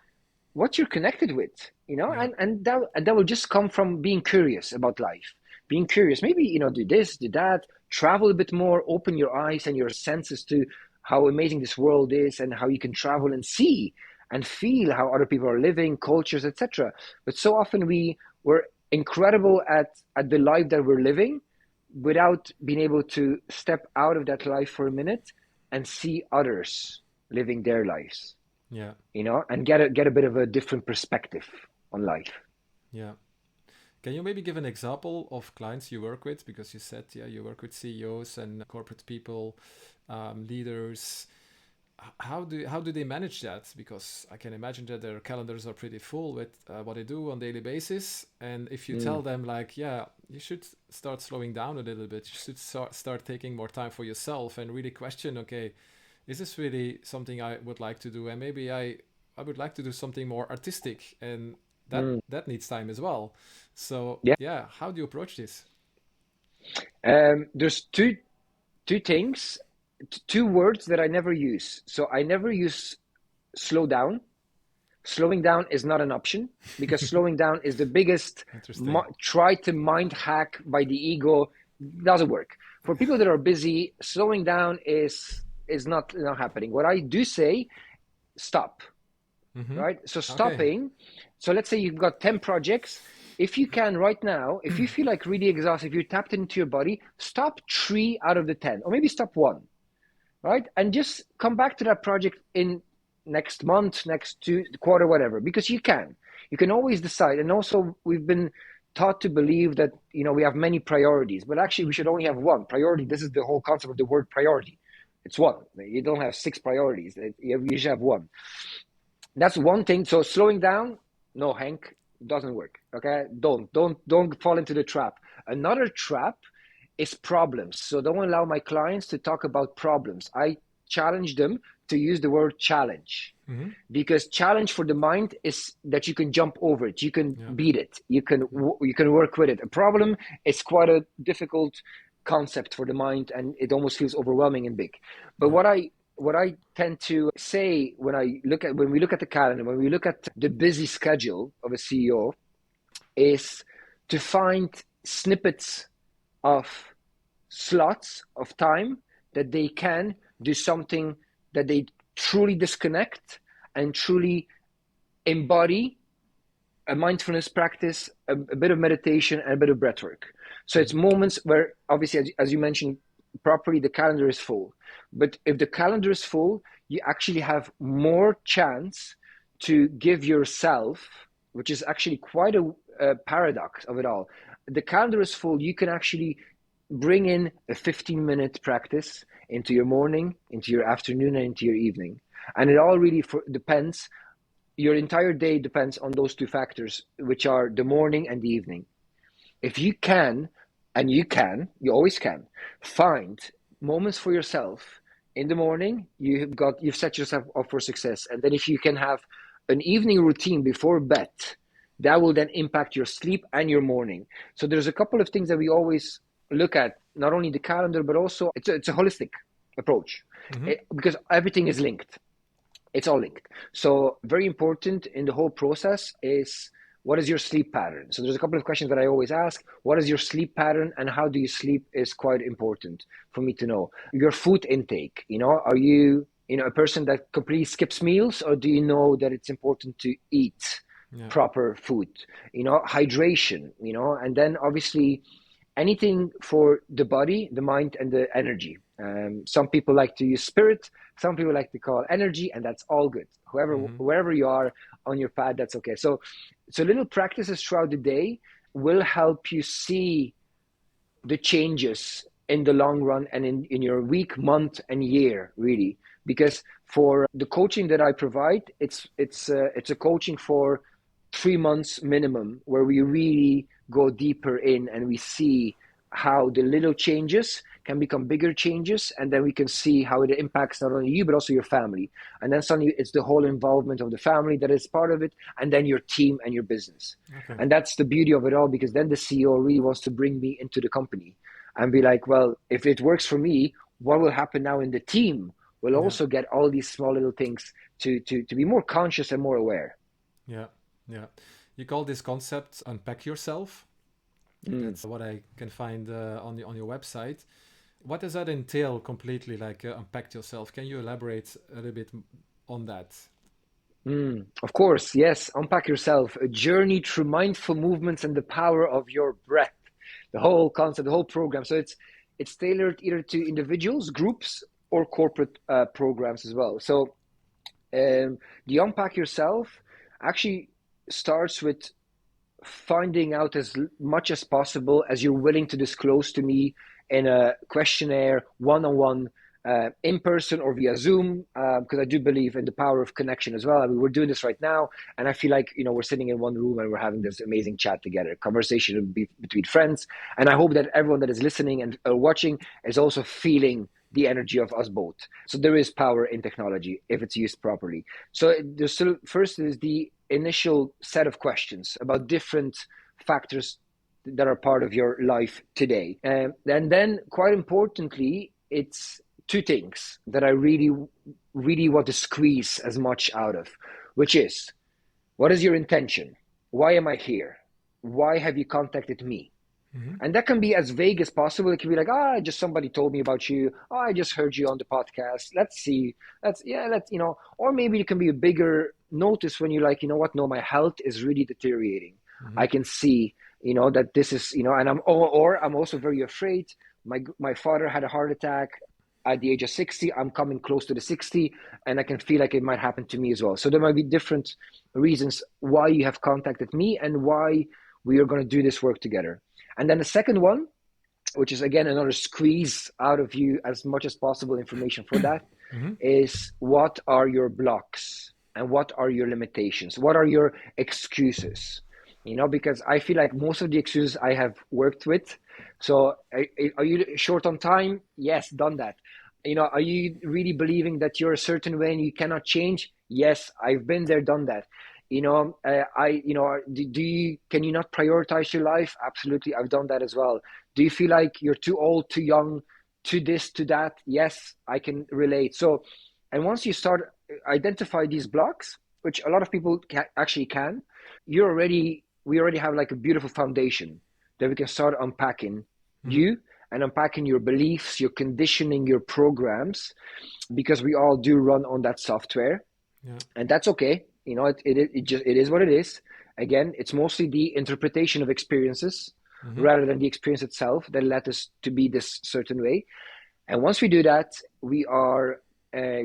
[SPEAKER 1] what you're connected with,
[SPEAKER 2] Yeah.
[SPEAKER 1] and that will just come from being curious about life, being curious. Maybe do this, do that, travel a bit more, open your eyes and your senses to how amazing this world is, and how you can travel and see and feel how other people are living, cultures, etc. But so often we're incredible at the life that we're living without being able to step out of that life for a minute and see others living their lives,
[SPEAKER 2] Yeah.
[SPEAKER 1] and get a bit of a different perspective on life.
[SPEAKER 2] Yeah. Can you maybe give an example of clients you work with? Because you said, yeah, you work with CEOs and corporate people, leaders. How do they manage that? Because I can imagine that their calendars are pretty full with what they do on daily basis. And if you
[SPEAKER 1] Mm,
[SPEAKER 2] tell them like, yeah, you should start slowing down a little bit. You should start taking more time for yourself and really question, okay, is this really something I would like to do? And maybe I would like to do something more artistic, and
[SPEAKER 1] mm.
[SPEAKER 2] that needs time as well. So
[SPEAKER 1] Yeah.
[SPEAKER 2] yeah, how do you approach this?
[SPEAKER 1] There's two things, two words that I never use. So I never use slow down. Slowing down is not an option, because slowing down is the biggest
[SPEAKER 2] Interesting.
[SPEAKER 1] try to mind hack by the ego. Doesn't work for people that are busy. Slowing down is not happening. What I do say, stop.
[SPEAKER 2] Mm-hmm.
[SPEAKER 1] Right? So
[SPEAKER 2] Okay.
[SPEAKER 1] stopping. So let's say you've got 10 projects. If you can right now, if you feel like really exhausted, if you're tapped into your body, stop 3 out of the 10, or maybe stop 1, right? And just come back to that project in next month, next quarter, whatever, because you can. You can always decide. And also, we've been taught to believe that, we have many priorities, but actually we should only have one priority. This is the whole concept of the word priority. It's one. You don't have 6 priorities. You should have one. That's one thing. So slowing down, no, Hank, doesn't work. Okay, don't fall into the trap. Another trap is problems. So don't allow my clients to talk about problems. I challenge them to use the word challenge,
[SPEAKER 2] Mm-hmm.
[SPEAKER 1] because challenge for the mind is that you can jump over it, you can
[SPEAKER 2] Yeah.
[SPEAKER 1] beat it,
[SPEAKER 2] Yeah.
[SPEAKER 1] you can work with it. A problem is quite a difficult concept for the mind, and it almost feels overwhelming and big. But
[SPEAKER 2] Yeah.
[SPEAKER 1] what I tend to say, when we look at the calendar, when we look at the busy schedule of a CEO, is to find snippets of slots of time that they can do something that they truly disconnect and truly embody, a mindfulness practice, a bit of meditation, and a bit of breath work. So it's
[SPEAKER 2] Mm-hmm.
[SPEAKER 1] moments where, obviously, as you mentioned properly, the calendar is full. But if the calendar is full, you actually have more chance to give yourself, which is actually quite a paradox of it all. The calendar is full, you can actually bring in a 15-minute practice into your morning, into your afternoon, and into your evening. And it all really depends. Your entire day depends on those two factors, which are the morning and the evening. If you can, and you always can, find moments for yourself in the morning, you've set yourself up for success. And then if you can have an evening routine before bed, that will then impact your sleep and your morning. So there's a couple of things that we always look at, not only the calendar, but also it's a holistic approach,
[SPEAKER 2] Mm-hmm.
[SPEAKER 1] because everything is linked. It's all linked. So very important in the whole process is, what is your sleep pattern? So there's a couple of questions that I always ask. What is your sleep pattern, and how do you sleep is quite important for me to know. Your food intake, are you, a person that completely skips meals, or do you know that it's important to eat
[SPEAKER 2] Yeah.
[SPEAKER 1] proper food? Hydration, and then obviously anything for the body, the mind, and the energy. Some people like to use spirit, some people like to call energy, and that's all good.
[SPEAKER 2] Mm-hmm.
[SPEAKER 1] Wherever you are on your path, that's okay. So little practices throughout the day will help you see the changes in the long run and in your week, month, and year, really. Because for the coaching that I provide, it's a coaching for 3 months minimum, where we really go deeper in and we see how the little changes can become bigger changes, and then we can see how it impacts not only you but also your family. And then suddenly it's the whole involvement of the family that is part of it, and then your team and your business.
[SPEAKER 2] Okay.
[SPEAKER 1] And that's the beauty of it all, because then the CEO really wants to bring me into the company and be like, well, if it works for me, what will happen now in the team? We'll
[SPEAKER 2] Yeah.
[SPEAKER 1] also get all these small little things to be more conscious and more aware.
[SPEAKER 2] Yeah. Yeah. You call this concept unpack yourself.
[SPEAKER 1] Mm.
[SPEAKER 2] That's what I can find on your website. What does that entail completely? Like unpack yourself. Can you elaborate a little bit on that?
[SPEAKER 1] Of course, yes. Unpack yourself. A journey through mindful movements and the power of your breath. The whole concept, the whole program. So it's tailored either to individuals, groups, or corporate programs as well. So the unpack yourself actually starts with finding out as much as possible as you're willing to disclose to me in a questionnaire, one-on-one, in person or via Zoom, because I do believe in the power of connection as well. I mean, we're doing this right now, and I feel like we're sitting in one room and we're having this amazing chat together, conversation between friends, and I hope that everyone that is listening and watching is also feeling the energy of us both. So there is power in technology if it's used properly. So there's still, first is the initial set of questions about different factors that are part of your life today. And then, quite importantly, it's two things that I really, really want to squeeze as much out of, which is, what is your intention? Why am I here? Why have you contacted me?
[SPEAKER 2] Mm-hmm.
[SPEAKER 1] And that can be as vague as possible. It can be like, just somebody told me about you. Oh, I just heard you on the podcast. Let's see. Or maybe it can be a bigger notice when you're like, you know what? No, my health is really deteriorating.
[SPEAKER 2] Mm-hmm.
[SPEAKER 1] I can see, that this is, and or I'm also very afraid. My father had a heart attack at the age of 60. I'm coming close to the 60, and I can feel like it might happen to me as well. So there might be different reasons why you have contacted me and why we are going to do this work together. And then the second one, which is again another squeeze out of you as much as possible information for that,
[SPEAKER 2] Mm-hmm.
[SPEAKER 1] is what are your blocks and what are your limitations? What are your excuses? Because I feel like most of the excuses I have worked with. So are you short on time? Yes, done that. Are you really believing that you're a certain way and you cannot change? Yes, I've been there, done that. Do you, can you not prioritize your life? Absolutely, I've done that as well. Do you feel like you're too old, too young, to this, to that? Yes, I can relate. So, and once you start identify these blocks, which a lot of people actually can, we already have like a beautiful foundation that we can start unpacking
[SPEAKER 2] Mm-hmm.
[SPEAKER 1] you and unpacking your beliefs, your conditioning, your programs, because we all do run on that software,
[SPEAKER 2] Yeah.
[SPEAKER 1] and that's okay. It is what it is. Again, it's mostly the interpretation of experiences
[SPEAKER 2] Mm-hmm.
[SPEAKER 1] rather than the experience itself that led us to be this certain way. And once we do that, we are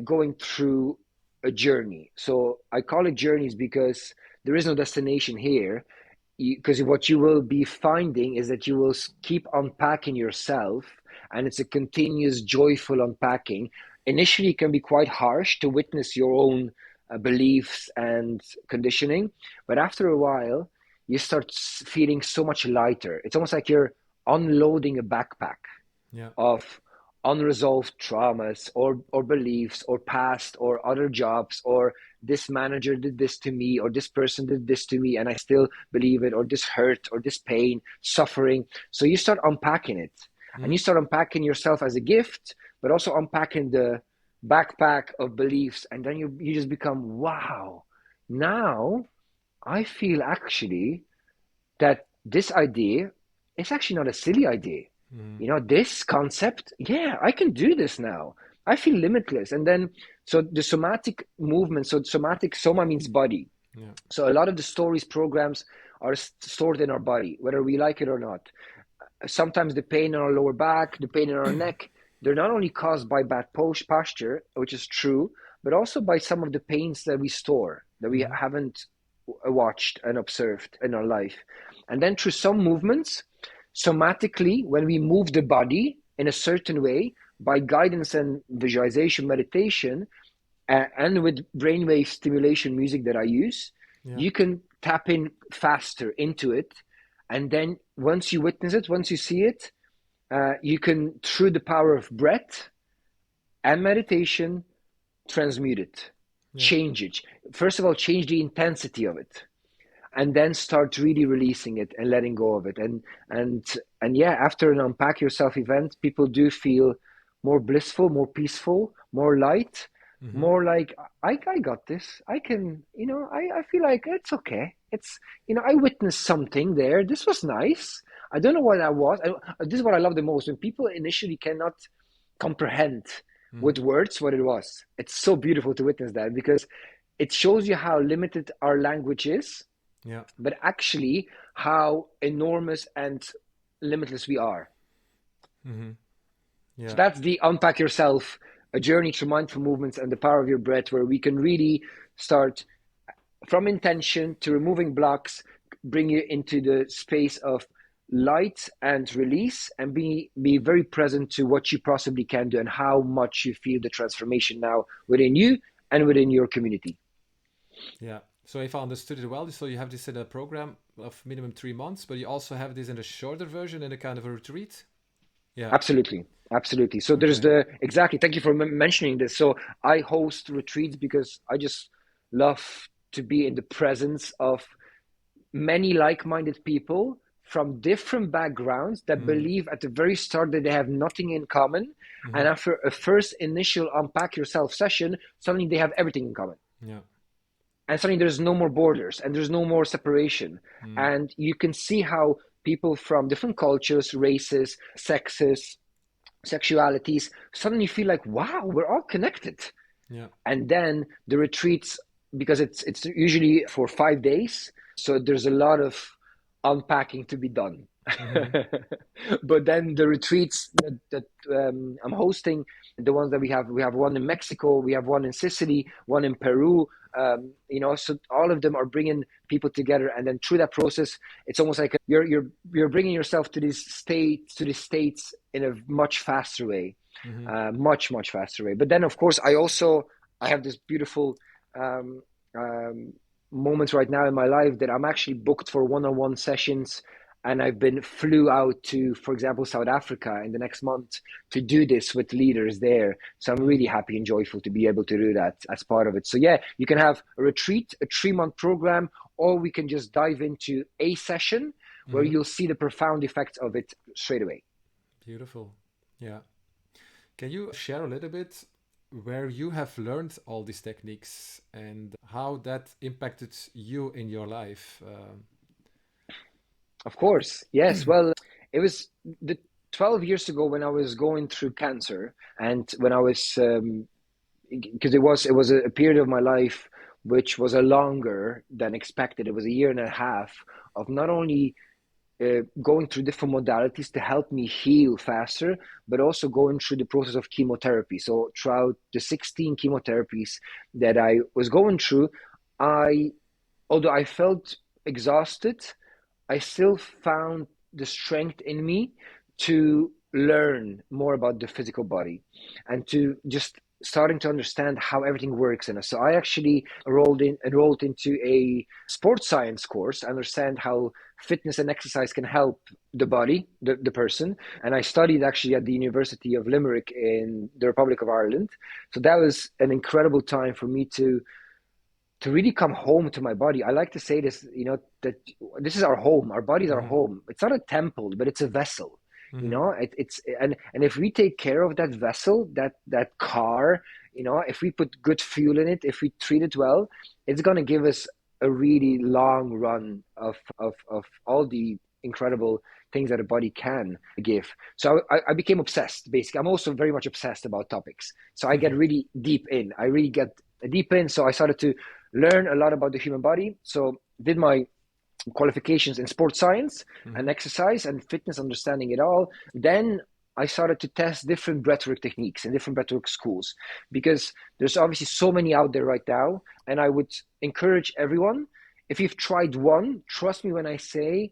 [SPEAKER 1] going through a journey. So I call it journeys because there is no destination here. Because what you will be finding is that you will keep unpacking yourself, and it's a continuous joyful unpacking. Initially it can be quite harsh to witness your own beliefs and conditioning, but after a while you start feeling so much lighter. It's almost like you're unloading a backpack
[SPEAKER 2] Yeah.
[SPEAKER 1] of unresolved traumas or beliefs or past or other jobs, or this manager did this to me, or this person did this to me and I still believe it, or this hurt or this pain, suffering. So you start unpacking it, and
[SPEAKER 2] Mm-hmm.
[SPEAKER 1] you start unpacking yourself as a gift, but also unpacking the backpack of beliefs. And then you just become, wow, now I feel actually that this idea is actually not a silly idea.
[SPEAKER 2] Mm-hmm.
[SPEAKER 1] This concept, yeah, I can do this now. I feel limitless. And then, so the somatic movement, so somatic, soma means body.
[SPEAKER 2] Yeah.
[SPEAKER 1] So a lot of the stories, programs are stored in our body, whether we like it or not. Sometimes the pain in our lower back, the pain in our neck, they're not only caused by bad posture, which is true, but also by some of the pains that we store, that we
[SPEAKER 2] Mm-hmm.
[SPEAKER 1] haven't watched and observed in our life. And then through some movements, somatically, when we move the body in a certain way, by guidance and visualization meditation, and with brainwave stimulation music that I use,
[SPEAKER 2] Yeah.
[SPEAKER 1] you can tap in faster into it. And then once you witness it, once you see it, you can, through the power of breath and meditation, transmute it,
[SPEAKER 2] Yeah.
[SPEAKER 1] change it. First of all, change the intensity of it, and then start really releasing it and letting go of it. And and yeah, after an Unpack Yourself event, people do feel more blissful, more peaceful, more light,
[SPEAKER 2] Mm-hmm.
[SPEAKER 1] more like I got this. I can, I feel like it's okay. It's, I witnessed something there. This was nice. I don't know what that was. This is what I love the most, when people initially cannot comprehend
[SPEAKER 2] Mm-hmm.
[SPEAKER 1] with words what it was. It's so beautiful to witness that, because it shows you how limited our language is,
[SPEAKER 2] Yeah.
[SPEAKER 1] but actually how enormous and limitless we are.
[SPEAKER 2] Mm-hmm.
[SPEAKER 1] So
[SPEAKER 2] Yeah.
[SPEAKER 1] that's the Unpack Yourself, a journey through mindful movements and the power of your breath, where we can really start from intention to removing blocks, bring you into the space of light and release, and be very present to what you possibly can do and how much you feel the transformation now within you and within your community.
[SPEAKER 2] Yeah. So if I understood it well, so you have this in a program of minimum 3 months, but you also have this in a shorter version in a kind of a retreat. Yeah.
[SPEAKER 1] Absolutely. Absolutely. So there's
[SPEAKER 2] Okay.
[SPEAKER 1] exactly, thank you for mentioning this. So I host retreats because I just love to be in the presence of many like-minded people from different backgrounds that
[SPEAKER 2] Mm-hmm.
[SPEAKER 1] believe at the very start that they have nothing in common.
[SPEAKER 2] Mm-hmm.
[SPEAKER 1] And after a first initial Unpack Yourself session, suddenly they have everything in common.
[SPEAKER 2] Yeah.
[SPEAKER 1] And suddenly there's no more borders and there's no more separation.
[SPEAKER 2] Mm.
[SPEAKER 1] And you can see how people from different cultures, races, sexes, sexualities suddenly feel like, wow, we're all connected.
[SPEAKER 2] Yeah.
[SPEAKER 1] And then the retreats, because it's usually for 5 days, so there's a lot of unpacking to be done.
[SPEAKER 2] Mm-hmm.
[SPEAKER 1] But then the retreats that I'm hosting, the ones that we have one in Mexico, we have one in Sicily, one in Peru. So all of them are bringing people together, and then through that process, it's almost like you're bringing yourself to the states in a much faster way,
[SPEAKER 2] Mm-hmm.
[SPEAKER 1] much faster way. But then, of course, I have this beautiful um, um, moments right now in my life that I'm actually booked for one-on-one sessions, and I've been flew out to, for example, South Africa in the next month to do this with leaders there. So I'm
[SPEAKER 2] Mm.
[SPEAKER 1] really happy and joyful to be able to do that as part of it. So yeah, you can have a retreat, a 3-month program, or we can just dive into a session where
[SPEAKER 2] Mm-hmm.
[SPEAKER 1] you'll see the profound effects of it straight away.
[SPEAKER 2] Beautiful. Yeah. Can you share a little bit where you have learned all these techniques and how that impacted you in your life?
[SPEAKER 1] Of course, yes. Well, it was the 12 years ago when I was going through cancer, and when I was because it was a period of my life which was a longer than expected. It was a year and a half of not only going through different modalities to help me heal faster, but also going through the process of chemotherapy. So throughout the 16 chemotherapies that I was going through, I although I felt exhausted, I still found the strength in me to learn more about the physical body and to just starting to understand how everything works in us. So I actually enrolled into a sports science course, understand how fitness and exercise can help the body, the person. And I studied actually at the University of Limerick in the Republic of Ireland. So that was an incredible time for me to really come home to my body. I like to say this, that this is our home. Our body's our
[SPEAKER 2] Mm-hmm.
[SPEAKER 1] home. It's not a temple, but it's a vessel.
[SPEAKER 2] Mm-hmm.
[SPEAKER 1] It's and if we take care of that vessel, that car, if we put good fuel in it, if we treat it well, it's gonna give us a really long run of all the incredible things that a body can give. So I became obsessed. Basically, I'm also very much obsessed about topics. So I get really deep in. I really get deep in. So I started to learn a lot about the human body. So did my qualifications in sports science
[SPEAKER 2] Mm-hmm.
[SPEAKER 1] and exercise and fitness, understanding it all. Then I started to test different breathwork techniques and different breathwork schools because there's obviously so many out there right now. And I would encourage everyone, if you've tried one, trust me when I say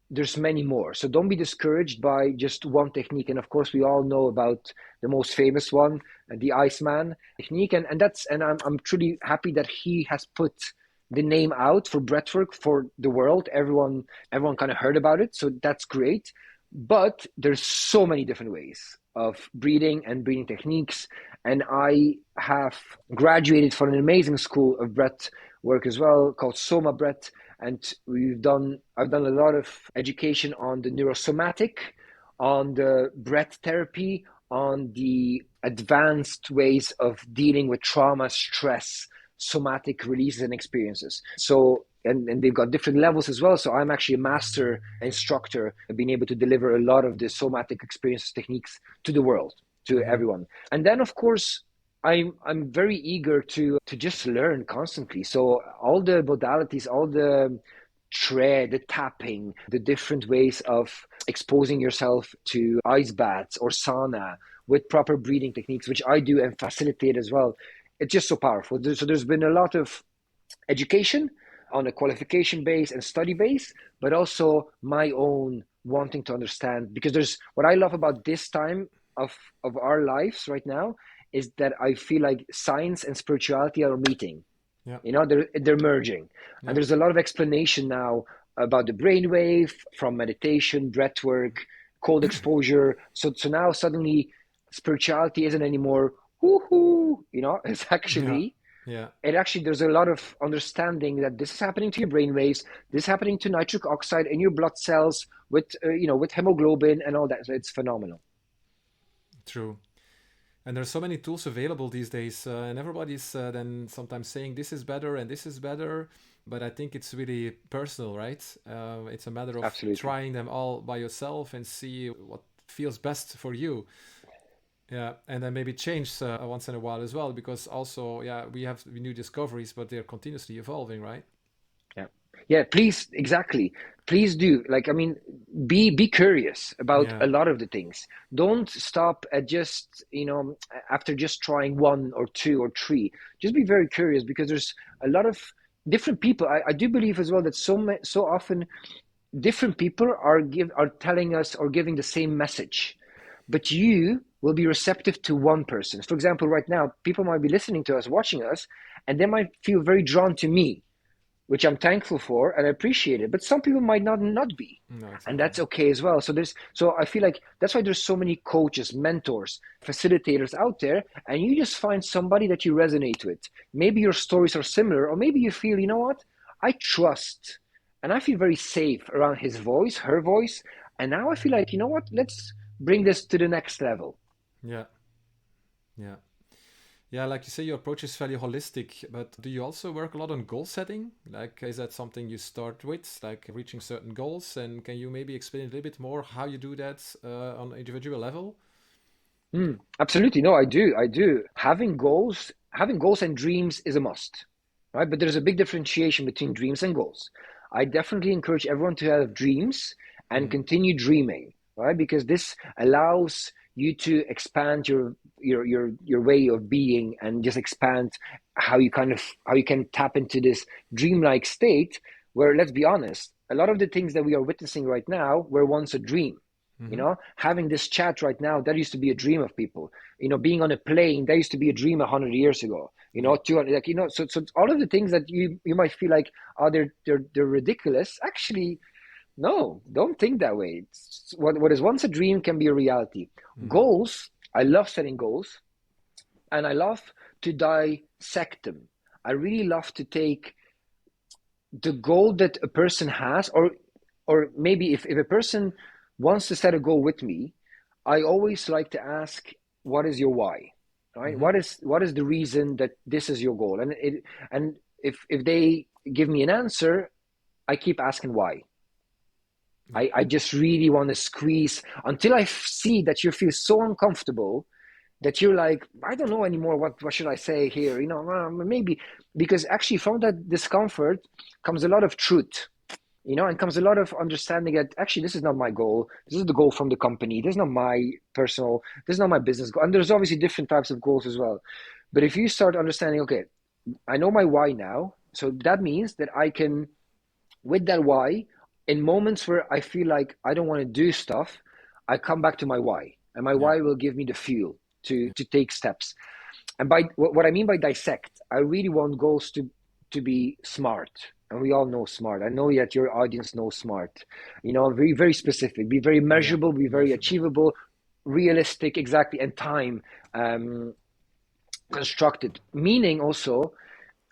[SPEAKER 1] there's many more. So don't be discouraged by just one technique. And of course, we all know about the most famous one, the Iceman technique. And I'm truly happy that he has put the name out for breathwork for the world. Everyone kind of heard about it. So that's great. But there's so many different ways of breathing and breathing techniques. And I have graduated from an amazing school of breath work as well called Soma Breath. And I've done a lot of education on the neurosomatic, on the breath therapy, on the advanced ways of dealing with trauma, stress, somatic releases and experiences. So, and they've got different levels as well. So I'm actually a master instructor, being able to deliver a lot of the somatic experiences techniques to the world, to
[SPEAKER 2] Mm-hmm.
[SPEAKER 1] everyone. And then, of course, I'm very eager to just learn constantly. So all the modalities, all the tread, the tapping, the different ways of exposing yourself to ice baths or sauna with proper breathing techniques, which I do and facilitate as well. It's just so powerful. So there's been a lot of education on a qualification base and study base, but also my own wanting to understand. Because there's what I love about this time of our lives right now is that I feel like science and spirituality are meeting.
[SPEAKER 2] Yeah.
[SPEAKER 1] You know, they're merging, and
[SPEAKER 2] Yeah.
[SPEAKER 1] there's a lot of explanation now about the brainwave from meditation, breath work, cold exposure. So now suddenly spirituality isn't anymore woohoo. You know,
[SPEAKER 2] Yeah. Yeah.
[SPEAKER 1] it actually there's a lot of understanding that this is happening to your brain waves, this is happening to nitric oxide in your blood cells with with hemoglobin and all that. So it's phenomenal.
[SPEAKER 2] True. And there's so many tools available these days, and everybody's then sometimes saying this is better and this is better. But I think it's really personal, right? It's a matter of
[SPEAKER 1] Absolutely.
[SPEAKER 2] trying them all by yourself and see what feels best for you. Yeah, and then maybe change once in a while as well, because also, yeah, we have new discoveries, but they're continuously evolving, right?
[SPEAKER 1] Yeah. Yeah, please, exactly. Please do. Like, I mean, be curious about
[SPEAKER 2] Yeah.
[SPEAKER 1] a lot of the things. Don't stop at just, after just trying one or two or three. Just be very curious because there's a lot of different people. I do believe as well that so often different people are telling us or giving the same message, but you will be receptive to one person. For example, right now, people might be listening to us, watching us, and they might feel very drawn to me, which I'm thankful for and I appreciate it. But some people might not be,
[SPEAKER 2] No,
[SPEAKER 1] and
[SPEAKER 2] exactly.
[SPEAKER 1] that's okay as well. So I feel like that's why there's so many coaches, mentors, facilitators out there, and you just find somebody that you resonate with. Maybe your stories are similar, or maybe you feel, you know what, I trust, and I feel very safe around his voice, her voice, and now I feel like, you know what, let's bring this to the next level.
[SPEAKER 2] Yeah. Yeah. Yeah, like you say, your approach is fairly holistic, but do you also work a lot on goal setting? Like, is that something you start with, like reaching certain goals? And can you maybe explain a little bit more how you do that on an individual level?
[SPEAKER 1] Absolutely. No, I do. I do. Having goals and dreams is a must, right? But there's a big differentiation between dreams and goals. I definitely encourage everyone to have dreams and
[SPEAKER 2] Mm-hmm.
[SPEAKER 1] continue dreaming, right? Because this allows you to expand your way of being and just expand how you can tap into this dreamlike state where, let's be honest, a lot of the things that we are witnessing right now were once a dream.
[SPEAKER 2] Mm-hmm.
[SPEAKER 1] Having this chat right now, that used to be a dream of people. Being on a plane, that used to be a dream 100 years ago.
[SPEAKER 2] Yeah.
[SPEAKER 1] 200, like so all of the things that you might feel like, oh, they're ridiculous. Actually, no, don't think that way. What is once a dream can be a reality.
[SPEAKER 2] Mm-hmm.
[SPEAKER 1] Goals, I love setting goals, and I love to dissect them. I really love to take the goal that a person has, or maybe if a person wants to set a goal with me, I always like to ask, what is your why? Right?
[SPEAKER 2] Mm-hmm.
[SPEAKER 1] What is the reason that this is your goal? And if they give me an answer, I keep asking why.
[SPEAKER 2] Yeah.
[SPEAKER 1] I just really want to squeeze until I see that you feel so uncomfortable that you're like, I don't know anymore. What should I say here? Maybe because actually from that discomfort comes a lot of truth. and comes a lot of understanding that actually this is not my goal. This is the goal from the company. This is not my personal, this is not my business goal. And there's obviously different types of goals as well. But if you start understanding, okay, I know my why now. So that means that I can, with that why, in moments where I feel like I don't want to do stuff, I come back to my why. And my
[SPEAKER 2] Yeah.
[SPEAKER 1] why will give me the fuel to take steps. And by what I mean by dissect, I really want goals to be smart. And we all know smart. I know that your audience knows smart. Very, very specific, be very
[SPEAKER 2] Yeah.
[SPEAKER 1] measurable, be very
[SPEAKER 2] Measurable.
[SPEAKER 1] achievable, realistic, exactly, and time um, constructed. Meaning also,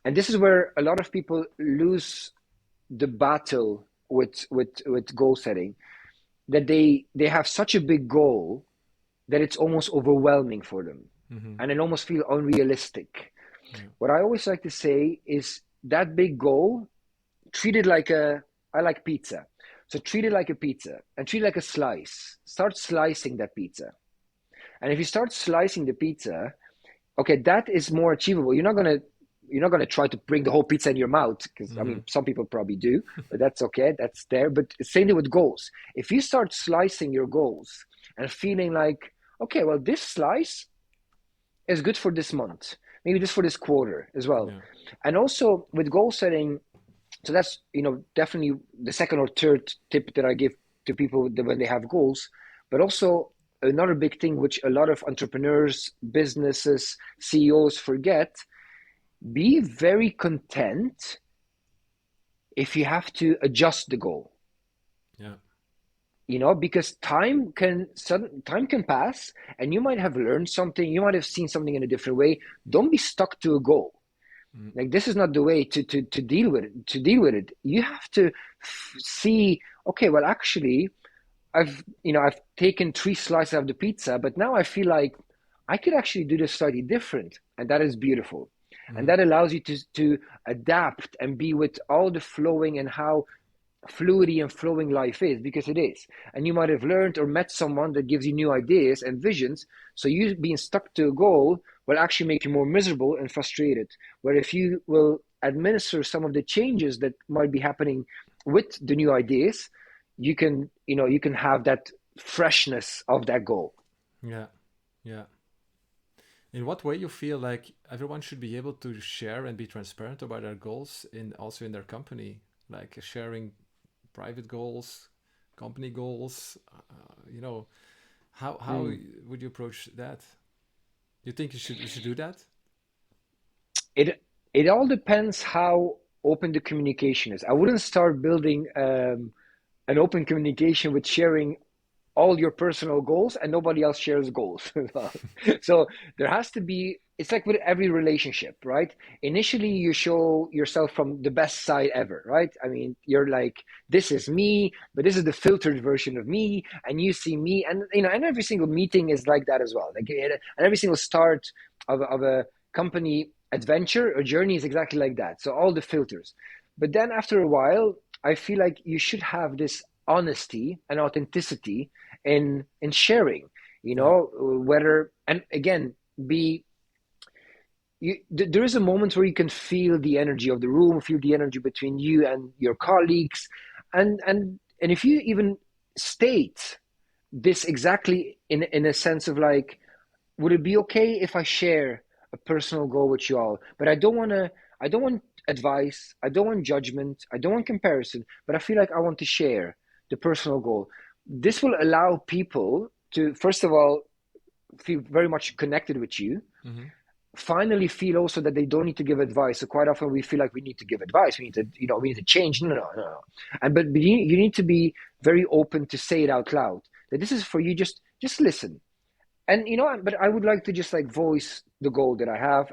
[SPEAKER 1] and this is where a lot of people lose the battle with goal setting, that they have such a big goal that it's almost overwhelming for them,
[SPEAKER 2] Mm-hmm.
[SPEAKER 1] and it almost feel unrealistic.
[SPEAKER 2] Yeah.
[SPEAKER 1] What I always like to say is that big goal, treat it like I like pizza. So treat it like a pizza and treat it like a slice. Start slicing that pizza. And if you start slicing the pizza, okay, that is more achievable. You're not gonna try to bring the whole pizza in your mouth, because I
[SPEAKER 2] Mm-hmm.
[SPEAKER 1] mean some people probably do, but that's okay. That's there. But same thing with goals. If you start slicing your goals and feeling like, okay, well, this slice is good for this month, maybe this for this quarter as well.
[SPEAKER 2] Yeah.
[SPEAKER 1] And also with goal setting, so that's definitely the second or third tip that I give to people when they have goals. But also another big thing which a lot of entrepreneurs, businesses, CEOs forget: be very content if you have to adjust the goal.
[SPEAKER 2] Yeah.
[SPEAKER 1] Because time can pass, and you might have learned something, you might have seen something in a different way. Don't be stuck to a goal.
[SPEAKER 2] Mm.
[SPEAKER 1] Like, this is not the way to deal with it. You have to see, okay, well, actually, I've taken three slices of the pizza, but now I feel like I could actually do this slightly different, and that is beautiful. And
[SPEAKER 2] Mm-hmm.
[SPEAKER 1] that allows you to adapt and be with all the flowing and how fluidity and flowing life is, because it is. And you might have learned or met someone that gives you new ideas and visions. So you being stuck to a goal will actually make you more miserable and frustrated. Where if you will administer some of the changes that might be happening with the new ideas, you can have that freshness of that goal.
[SPEAKER 2] Yeah. Yeah. In what way you feel like everyone should be able to share and be transparent about their goals in their company, like sharing private goals, company goals, how
[SPEAKER 1] Mm.
[SPEAKER 2] would you approach that? You think you should do that?
[SPEAKER 1] It all depends how open the communication is. I wouldn't start building an open communication with sharing all your personal goals and nobody else shares goals. So there has to be, it's like with every relationship, right? Initially, you show yourself from the best side ever, right? I mean, you're like, this is me, but this is the filtered version of me, and you see me. And every single meeting is like that as well. And every single start of a company adventure or journey is exactly like that. So all the filters. But then after a while, I feel like you should have this honesty and authenticity in sharing,
[SPEAKER 2] Yeah.
[SPEAKER 1] whether, and again, be there is a moment where you can feel the energy of the room, feel the energy between you and your colleagues, and if you even state this exactly in a sense of like, would it be okay if I share a personal goal with you all? But I don't want advice, I don't want judgment, I don't want comparison, but I feel like I want to share the personal goal. This will allow people to, first of all, feel very much connected with you.
[SPEAKER 2] Mm-hmm.
[SPEAKER 1] Finally, feel also that they don't need to give advice. So quite often we feel like we need to give advice. We need to change. No, no, no, no. But you need to be very open to say it out loud. That this is for you. Just listen. But I would like to just like voice the goal that I have,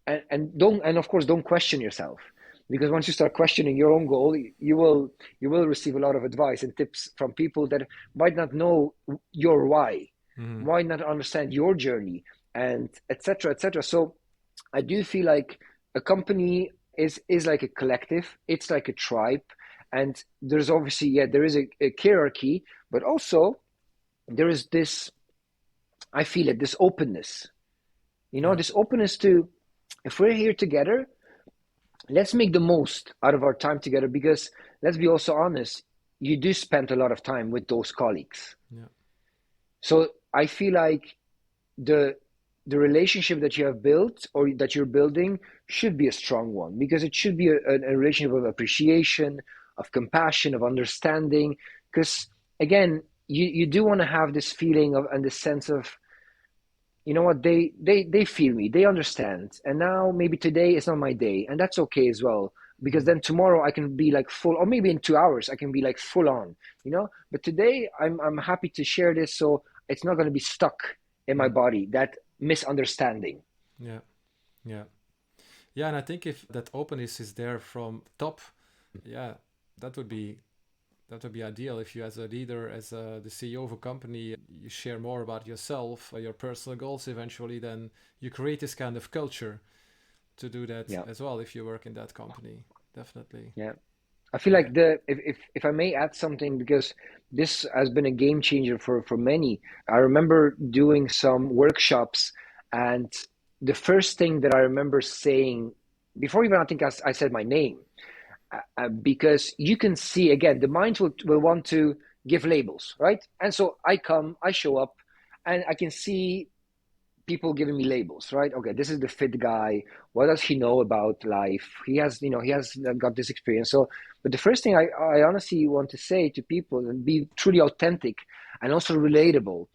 [SPEAKER 1] and of course don't question yourself, because once you start questioning your own goal, you will receive a lot of advice and tips from people that might not know your why,
[SPEAKER 2] Mm-hmm.
[SPEAKER 1] might not understand your journey, and etc. etc. So I do feel like a company is like a collective, it's like a tribe, and there's obviously, yeah, there is a hierarchy, but also there is this, I feel it, this openness
[SPEAKER 2] Yeah.
[SPEAKER 1] to, if we're here together, let's make the most out of our time together, because let's be also honest, you do spend a lot of time with those colleagues.
[SPEAKER 2] Yeah.
[SPEAKER 1] So I feel like the the relationship that you have built or that you're building should be a strong one, because it should be a relationship of appreciation, of compassion, of understanding. Because again, you do want to have this feeling of and this sense of, you know what, they feel me, they understand, and now maybe today is not my day, and that's okay as well, because
[SPEAKER 2] Mm.
[SPEAKER 1] then tomorrow I can be like full, or maybe in 2 hours I can be like full on, but today I'm happy to share this, so it's not going to be stuck in my
[SPEAKER 2] Mm.
[SPEAKER 1] body, that misunderstanding.
[SPEAKER 2] Yeah. Yeah. Yeah, and I think if that openness is there from top, yeah, that would be that would be ideal. If you, as a leader, as the CEO of a company, you share more about yourself, your personal goals. Eventually, then you create this kind of culture to do that
[SPEAKER 1] Yeah,
[SPEAKER 2] as well. If you work in that company, definitely.
[SPEAKER 1] yeah. I feel
[SPEAKER 2] Yeah.
[SPEAKER 1] like if I may add something, because this has been a game changer for many. I remember doing some workshops, and the first thing that I remember saying before even I think I said my name, because you can see again the mind will want to give labels, right? And so I show up, and I can see people giving me labels, right? Okay, this is the fit guy. What does he know about life? He has got this experience. So, but the first thing I honestly want to say to people and be truly authentic and also relatable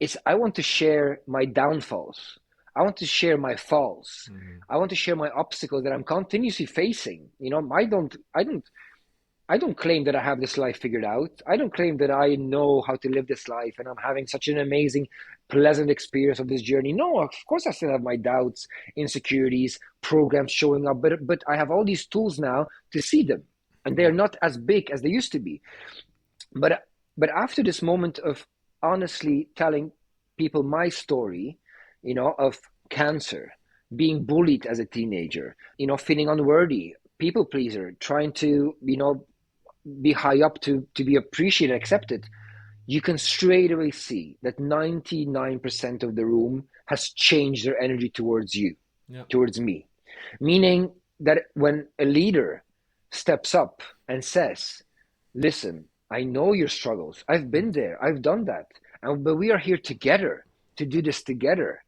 [SPEAKER 1] is I want to share my downfalls. I want to share my falls.
[SPEAKER 2] Mm-hmm.
[SPEAKER 1] I want to share my obstacles that I'm continuously facing. I don't claim that I have this life figured out. I don't claim that I know how to live this life and I'm having such an amazing, pleasant experience of this journey. No, of course I still have my doubts, insecurities, programs showing up, but I have all these tools now to see them. And they're
[SPEAKER 2] Yeah.
[SPEAKER 1] not as big as they used to be. But but after this moment of honestly telling people my story, of cancer, being bullied as a teenager, feeling unworthy, people pleaser, trying to, be high up to be appreciated, accepted, you can straight away see that 99% of the room has changed their energy towards you,
[SPEAKER 2] Yeah.
[SPEAKER 1] towards me. Meaning that when a leader steps up and says, listen, I know your struggles. I've
[SPEAKER 2] Mm.
[SPEAKER 1] been there. I've done that. But we are here together to do this together,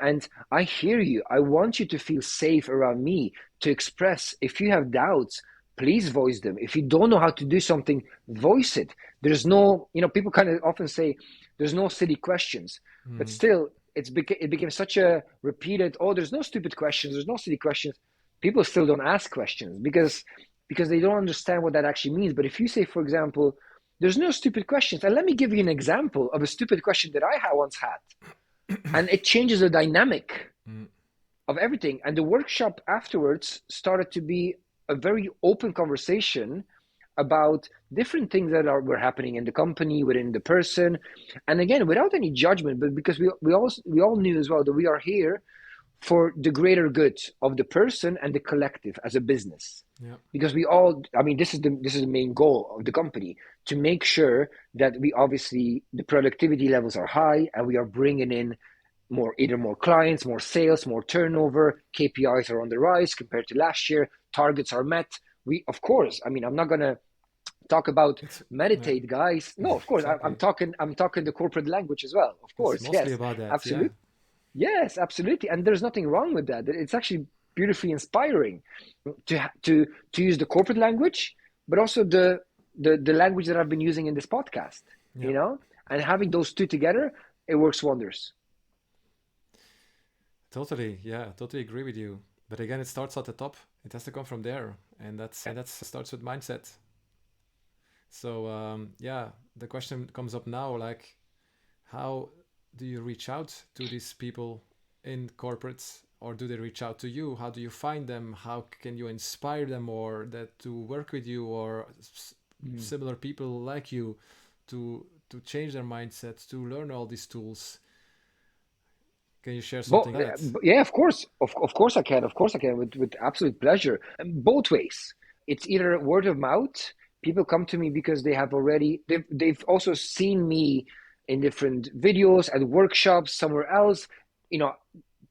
[SPEAKER 1] and I hear you. I want you to feel safe around me to express. If you have doubts, please voice them. If you don't know how to do something, voice it. There's no, people kind of often say there's no silly questions, but
[SPEAKER 2] Mm.
[SPEAKER 1] still, it became such a repeated, oh, there's no stupid questions, there's no silly questions. People still don't ask questions because they don't understand what that actually means. But if you say, for example, there's no stupid questions, and let me give you an example of a stupid question that I once had, and it changes the dynamic
[SPEAKER 2] Mm.
[SPEAKER 1] of everything. And the workshop afterwards started to be a very open conversation about different things that were happening in the company, within the person, and again, without any judgment, but because we all knew as well that we are here for the greater good of the person and the collective as a business,
[SPEAKER 2] Yeah.
[SPEAKER 1] because we all, I mean, this is the main goal of the company, to make sure that we obviously the productivity levels are high and we are bringing in either more clients, more sales, more turnover, KPIs are on the rise compared to last year, targets are met. We, of course, I mean, I'm not going to talk about
[SPEAKER 2] It's yeah.
[SPEAKER 1] meditate, guys. No, of course, I'm
[SPEAKER 2] Exactly.
[SPEAKER 1] talking the corporate language as well, of
[SPEAKER 2] It's
[SPEAKER 1] course.
[SPEAKER 2] mostly
[SPEAKER 1] Yes,
[SPEAKER 2] about that. Yeah.
[SPEAKER 1] absolutely. Yes, absolutely, and there's nothing wrong with that. It's actually beautifully inspiring to use the corporate language, but also the language that I've been using in this podcast.
[SPEAKER 2] Yeah.
[SPEAKER 1] And having those two together, it works wonders.
[SPEAKER 2] Totally. Yeah. Totally agree with you. But again, it starts at the top. It has to come from there, and that starts with mindset. So yeah, the question comes up now, like, how do you reach out to these people in corporates, or do they reach out to you? How do you find them? How can you inspire them or that to work with you, or
[SPEAKER 1] Mm.
[SPEAKER 2] similar people like you to change their mindsets, to learn all these tools? Can you share
[SPEAKER 1] But
[SPEAKER 2] something like that?
[SPEAKER 1] yeah, of course, of course I can, of course I can, with absolute pleasure. Both ways. It's either word of mouth. People come to me because they've also seen me in different videos and workshops somewhere else. You know,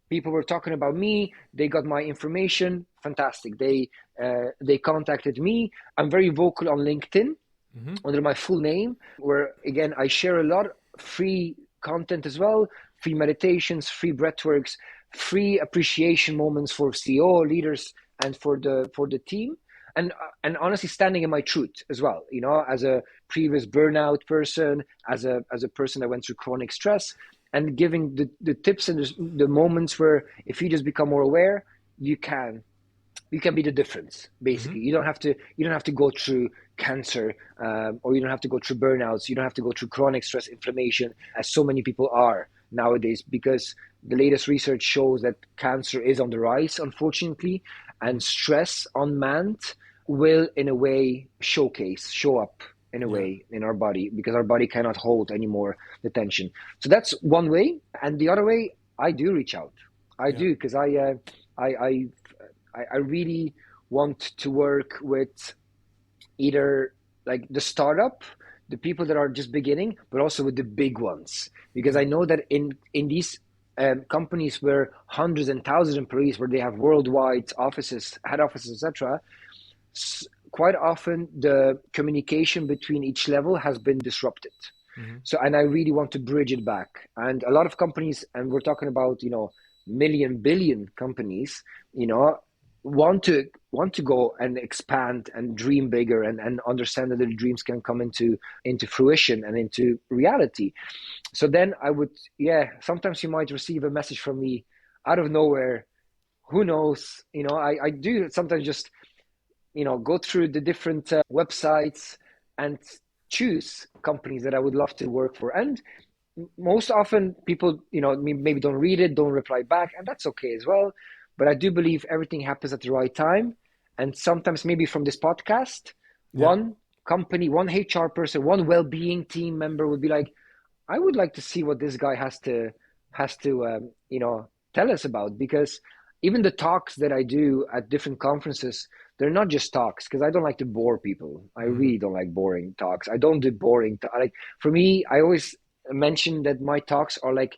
[SPEAKER 1] People were talking about me. They got my information. Fantastic. They contacted me. I'm very vocal on LinkedIn
[SPEAKER 2] Mm-hmm.
[SPEAKER 1] under my full name, where again I share a lot of free content as well, free meditations, free breathworks, free appreciation moments for CEO leaders and for the team, and honestly standing in my truth as well. You know, as a previous burnout person, as a person that went through chronic stress, and giving the tips and the moments where if you just become more aware, you can you can be the difference.
[SPEAKER 2] Mm-hmm.
[SPEAKER 1] Basically, you don't have to go through cancer, or you don't have to go through burnouts. You don't have to go through chronic stress, inflammation, as so many people are nowadays, because the latest research shows that cancer is on the rise, unfortunately, and stress unmanned will in a way show up in a
[SPEAKER 2] Yeah.
[SPEAKER 1] way in our body, because our body cannot hold anymore the tension. So that's one way. And the other way, I do reach out. I
[SPEAKER 2] Yeah.
[SPEAKER 1] do, because I, I I really want to work with either like the startup, the people that are just beginning, but also with the big ones, because
[SPEAKER 2] Yeah.
[SPEAKER 1] I know that in these companies where hundreds and thousands of employees, where they have worldwide offices, head offices, etc., quite often the communication between each level has been disrupted.
[SPEAKER 2] Mm-hmm.
[SPEAKER 1] So, and I really want to bridge it back. And a lot of companies, and we're talking about, million, billion companies, you know, want to go and expand and dream bigger, and understand that their dreams can come into fruition and into reality. So then I would, yeah, sometimes you might receive a message from me out of nowhere. Who knows? I do sometimes just go through the different websites and choose companies that I would love to work for. And most often people, maybe don't read it, don't reply back, and that's okay as well. But I do believe everything happens at the right time. And sometimes maybe from this podcast,
[SPEAKER 2] Yeah.
[SPEAKER 1] one company, one HR person, one well-being team member would be like, I would like to see what this guy has to tell us about, because even the talks that I do at different conferences, they're not just talks, because I don't like to bore people. I
[SPEAKER 2] Mm-hmm.
[SPEAKER 1] really don't like boring talks. I don't do boring like, for me, I always mention that my talks are like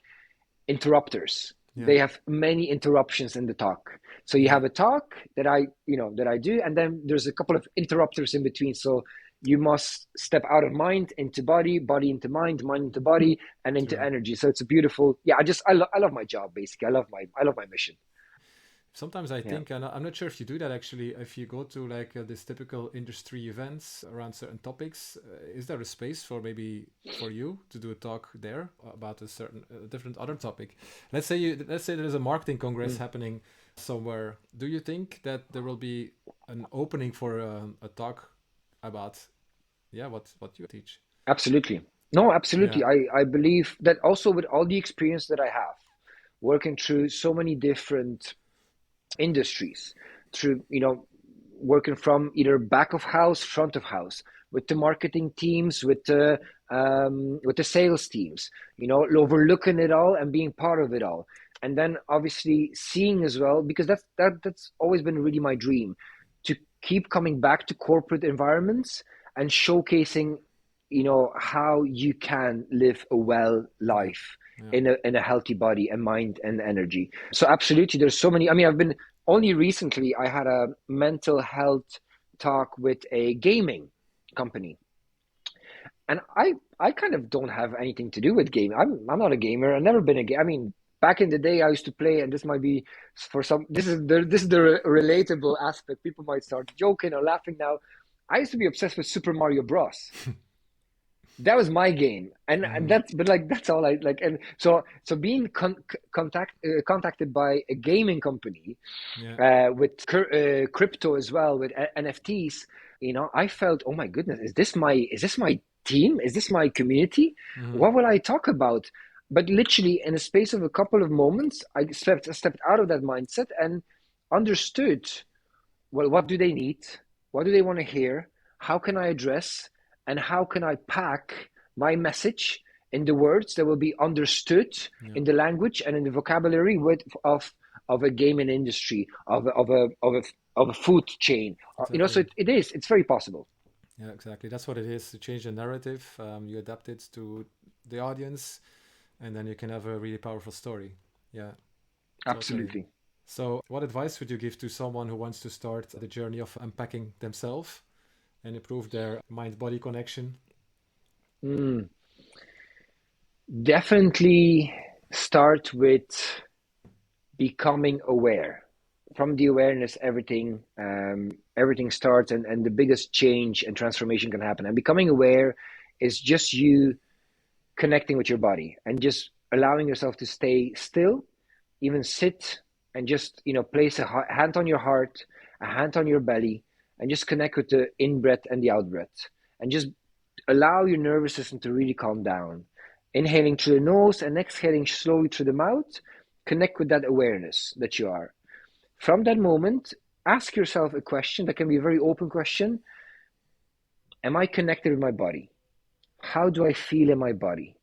[SPEAKER 1] interrupters.
[SPEAKER 2] Yeah.
[SPEAKER 1] They have many interruptions in the talk. So you
[SPEAKER 2] Yeah.
[SPEAKER 1] have a talk that I do, and then there's a couple of interrupters in between. So you must step out of mind into body, body into mind into body, and into
[SPEAKER 2] True.
[SPEAKER 1] energy. So it's a beautiful, yeah. I love my job, basically. I love my mission.
[SPEAKER 2] Sometimes I
[SPEAKER 1] Yeah,
[SPEAKER 2] think, and I'm not sure if you do that actually, if you go to like this typical industry events around certain topics, is there a space for maybe for you to do a talk there about a certain different other topic? Let's say there is a marketing congress
[SPEAKER 1] mm,
[SPEAKER 2] happening somewhere. Do you think that there will be an opening for a talk about what you teach?
[SPEAKER 1] absolutely. No,
[SPEAKER 2] Yeah.
[SPEAKER 1] absolutely. I believe that also with all the experience that I have working through so many different industries, through working from either back of house, front of house, with the marketing teams, with the sales teams, overlooking it all and being part of it all, and then obviously seeing as well, because that's always been really my dream, to keep coming back to corporate environments and showcasing how you can live a well
[SPEAKER 2] Yeah.
[SPEAKER 1] life
[SPEAKER 2] Yeah.
[SPEAKER 1] in a healthy body and mind and energy. So absolutely, there's so many. I mean, I've been only recently I had a mental health talk with a gaming company, and I kind of don't have anything to do with gaming. I'm not a gamer. I've never been a gamer. I mean, back in the day, I used to play, and this might be for some. This is the relatable aspect. People might start joking or laughing now. I used to be obsessed with Super Mario Bros. That was my game, and
[SPEAKER 2] Mm-hmm.
[SPEAKER 1] that's, but like that's all I like. And so being contacted by a gaming company
[SPEAKER 2] Yeah.
[SPEAKER 1] with crypto as well, with NFTs, I felt, oh my goodness, is this my team? Is this my community?
[SPEAKER 2] Mm-hmm.
[SPEAKER 1] What will I talk about? But literally, in a space of a couple of moments, I stepped out of that mindset and understood, well, what do they need? What do they want to hear? How can I address? And how can I pack my message in the words that will be understood
[SPEAKER 2] Yeah.
[SPEAKER 1] in the language and in the vocabulary of a gaming industry, of a food chain? So
[SPEAKER 2] Exactly.
[SPEAKER 1] it's very possible.
[SPEAKER 2] Yeah, exactly. That's what it is. To change the narrative, you adapt it to the audience, and then you can have a really powerful story. Yeah. Totally.
[SPEAKER 1] Absolutely.
[SPEAKER 2] So, what advice would you give to someone who wants to start the journey of unpacking themselves and improve their mind body connection?
[SPEAKER 1] Mm. Definitely start with becoming aware. From the awareness, everything starts, and the biggest change and transformation can happen. And becoming aware is just you connecting with your body and just allowing yourself to stay still, even sit, and just place a hand on your heart, a hand on your belly, and just connect with the in breath and the out breath, and just allow your nervous system to really calm down. Inhaling through the nose and exhaling slowly through the mouth. Connect with that awareness that you are. From that moment, ask yourself a question that can be a very open question. Am I connected with my body? How do I feel in my body?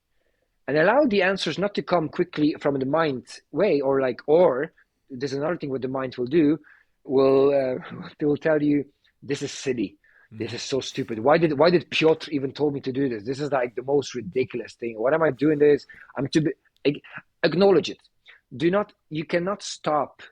[SPEAKER 1] And allow the answers not to come quickly from the mind way, or there's another thing what the mind will do, will they will tell you, this is silly, this
[SPEAKER 2] Hmm.
[SPEAKER 1] is so stupid, why did Piotr even told me to do this, this is like the most ridiculous thing, what am I doing this, I'm too acknowledge it. Do not You cannot stop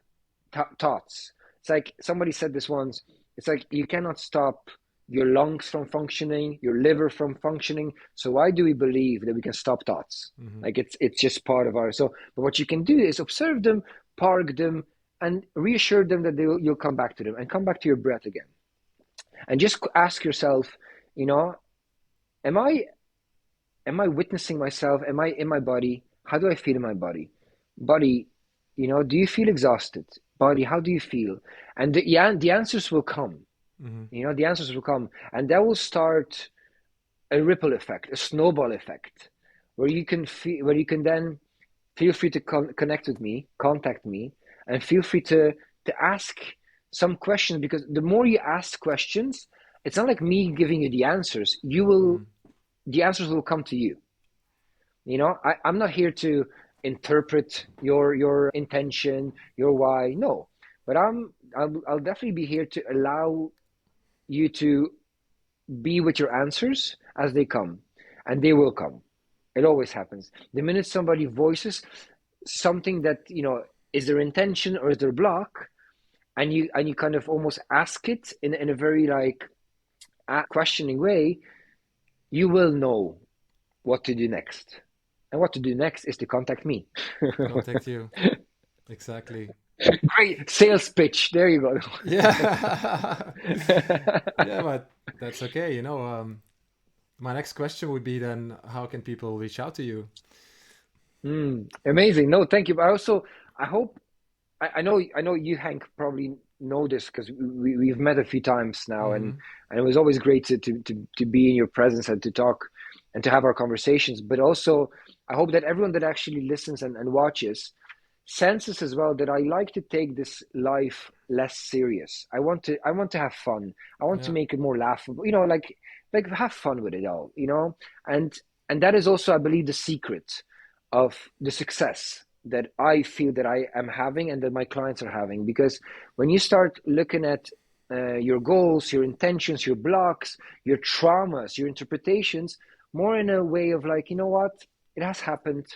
[SPEAKER 1] thoughts. It's like somebody said this once. It's like you cannot stop your lungs from functioning, your liver from functioning. So why do we believe that we can stop thoughts?
[SPEAKER 2] Hmm.
[SPEAKER 1] Like it's just part of our. So, but what you can do is observe them, park them, and reassure them that you'll come back to them and come back to your breath again. And just ask yourself, you know, am I witnessing myself? Am I in my body? How do I feel in my body? Body, do you feel exhausted? Body, how do you feel? And the answers will come.
[SPEAKER 2] Hmm.
[SPEAKER 1] The answers will come, and that will start a ripple effect, a snowball effect, where you can then feel free to connect with me, contact me, and feel free to ask some questions, because the more you ask questions, it's not like me giving you the answers.
[SPEAKER 2] Hmm.
[SPEAKER 1] The answers will come to you. I'm not here to interpret your intention, your why. No, but I'll definitely be here to allow you to be with your answers as they come, and they will come. It always happens. The minute somebody voices something that is their intention or is their block, and you kind of almost ask it in a very like questioning way, you will know what to do next. And what to do next is to contact me.
[SPEAKER 2] Contact you. Exactly.
[SPEAKER 1] Great sales pitch. There you go.
[SPEAKER 2] Yeah. Yeah, but that's okay. My next question would be then, how can people reach out to you?
[SPEAKER 1] Amazing. No, thank you. But also, I hope I know you, Hank, probably know this because we've met a few times now,
[SPEAKER 2] Hmm.
[SPEAKER 1] and it was always great to be in your presence and to talk and to have our conversations. But also, I hope that everyone that actually listens and watches senses as well that I like to take this life less serious. I want to have fun. I want to
[SPEAKER 2] Yeah.
[SPEAKER 1] make it more laughable. Like have fun with it all. And and that is also, I believe, the secret of the success that I feel that I am having and that my clients are having. Because when you start looking at your goals, your intentions, your blocks, your traumas, your interpretations, more in a way of like, you know what, it has happened,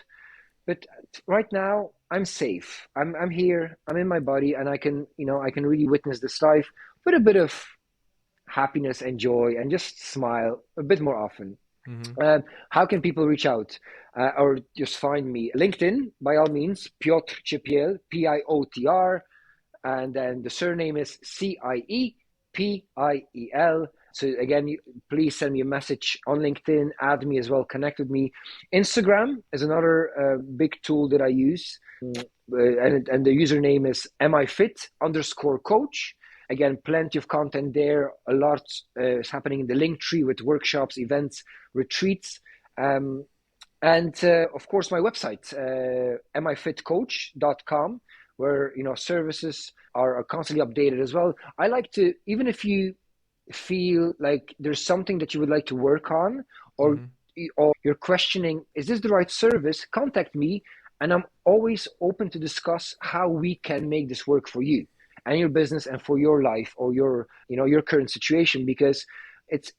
[SPEAKER 1] but right now I'm safe. I'm here. I'm in my body, and I can really witness this life with a bit of happiness and joy, and just smile a bit more often.
[SPEAKER 2] Hmm.
[SPEAKER 1] How can people reach out, or just find me? LinkedIn, by all means. Piotr Chipiel, Piotr, and then the surname is Ciepil. So again, please send me a message on LinkedIn, add me as well, connect with me. Instagram is another big tool that I use, and the username is mifit_coach. Again, plenty of content there. A lot is happening in the link tree with workshops, events, retreats. Um, and of course, my website, mifitcoach.com, where services are constantly updated as well. I like to, even if you feel like there's something that you would like to work on, or
[SPEAKER 2] Hmm.
[SPEAKER 1] you're questioning, is this the right service? Contact me, and I'm always open to discuss how we can make this work for you and your business and for your life, or your current situation, because it's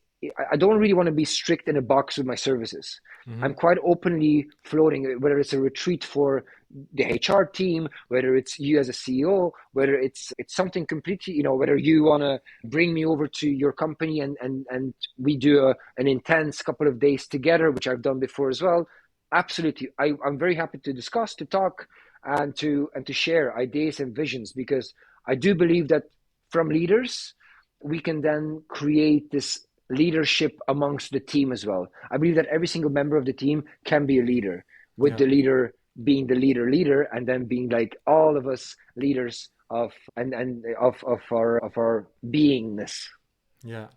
[SPEAKER 1] I don't really want to be strict in a box with my services.
[SPEAKER 2] Mm-hmm.
[SPEAKER 1] I'm quite openly floating, whether it's a retreat for the HR team, whether it's you as a CEO, whether it's something completely, whether you want to bring me over to your company and we do an intense couple of days together, which I've done before as well. Absolutely. I'm very happy to discuss, to talk, and to share ideas and visions, because I do believe that from leaders, we can then create this leadership amongst the team as well. I believe that every single member of the team can be a leader, with
[SPEAKER 2] Yeah.
[SPEAKER 1] the leader being the leader, and then being like all of us leaders of our beingness.
[SPEAKER 2] Yeah.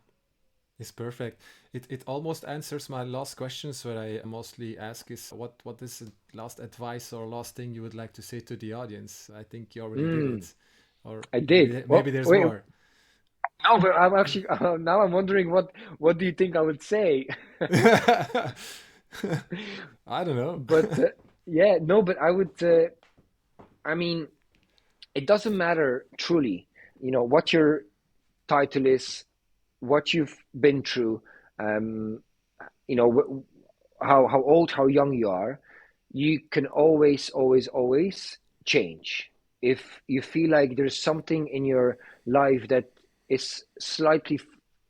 [SPEAKER 2] It's perfect. It almost answers my last questions, where I mostly ask is what is the last advice or last thing you would like to say to the audience? I think you already did
[SPEAKER 1] Mm,
[SPEAKER 2] it, or
[SPEAKER 1] I
[SPEAKER 2] maybe
[SPEAKER 1] did.
[SPEAKER 2] maybe
[SPEAKER 1] Well,
[SPEAKER 2] there's
[SPEAKER 1] wait,
[SPEAKER 2] more.
[SPEAKER 1] no, but I'm actually now I'm wondering what do you think I would say?
[SPEAKER 2] I don't know.
[SPEAKER 1] But yeah, no, but I would. I mean, it doesn't matter truly, what your title is, what you've been through, um, how old, how young you are. You can always, always, always change. If you feel like there's something in your life that is slightly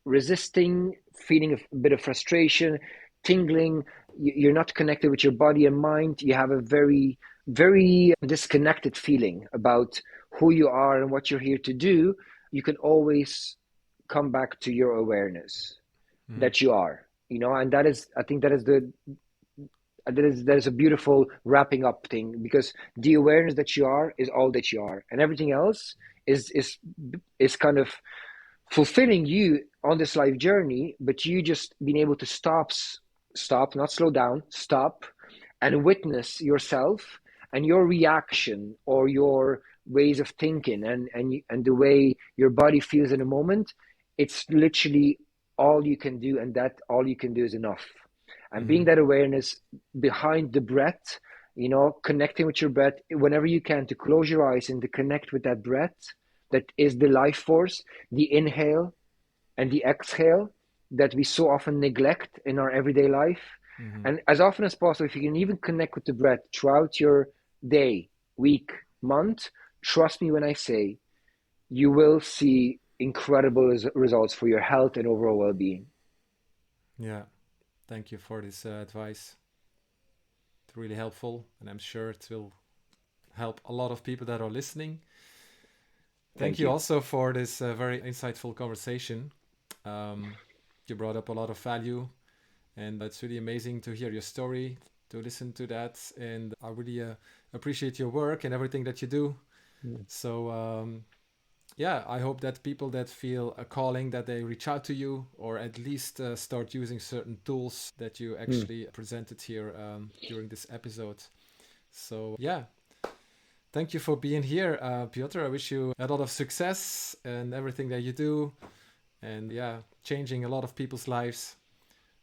[SPEAKER 1] resisting, feeling a bit of frustration, tingling, you're not connected with your body and mind, you have a very, very disconnected feeling about who you are and what you're here to do, you can always come back to your awareness
[SPEAKER 2] Mhm.
[SPEAKER 1] that you are, and that is, I think that is a beautiful wrapping up thing, because the awareness that you are is all that you are, and everything else is kind of fulfilling you on this life journey, but you just being able to stop, not slow down, stop and witness yourself and your reaction or your ways of thinking and the way your body feels in a moment. It's literally all you can do, and that all you can do is enough. And being
[SPEAKER 2] Mhm.
[SPEAKER 1] that awareness behind the breath, connecting with your breath whenever you can, to close your eyes and to connect with that breath that is the life force, the inhale and the exhale that we so often neglect in our everyday life.
[SPEAKER 2] Mhm.
[SPEAKER 1] And as often as possible, if you can even connect with the breath throughout your day, week, month, trust me when I say you will see incredible results for your health and overall well being.
[SPEAKER 2] Yeah. Thank you for this advice. It's really helpful, and I'm sure it will help a lot of people that are listening. Thank
[SPEAKER 1] Thank
[SPEAKER 2] you
[SPEAKER 1] you.
[SPEAKER 2] also for this very insightful conversation. Um, you brought up a lot of value, and it's really amazing to hear your story, to listen to that, and I really appreciate your work and everything that you do.
[SPEAKER 1] Mm.
[SPEAKER 2] So yeah, I hope that people that feel a calling, that they reach out to you, or at least start using certain tools that you
[SPEAKER 1] Mm.
[SPEAKER 2] actually presented here during this episode. So yeah, thank you for being here, Piotr. I wish you a lot of success and everything that you do, and yeah, changing a lot of people's lives.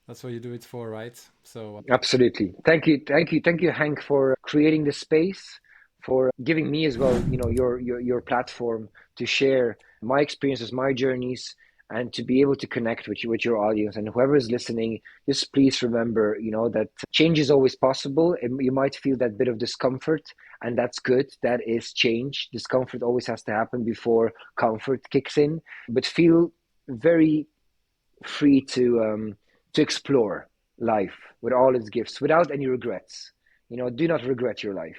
[SPEAKER 2] That's what you do it for, right? So
[SPEAKER 1] Absolutely. Thank you. Thank you. Thank you, Hank, for creating the space, for giving me as well, your platform to share my experiences, my journeys, and to be able to connect with you, with your audience. And whoever is listening, just please remember, that change is always possible. And you might feel that bit of discomfort, and that's good. That is change. Discomfort always has to happen before comfort kicks in. But feel very free to explore life with all its gifts without any regrets. Do not regret your life.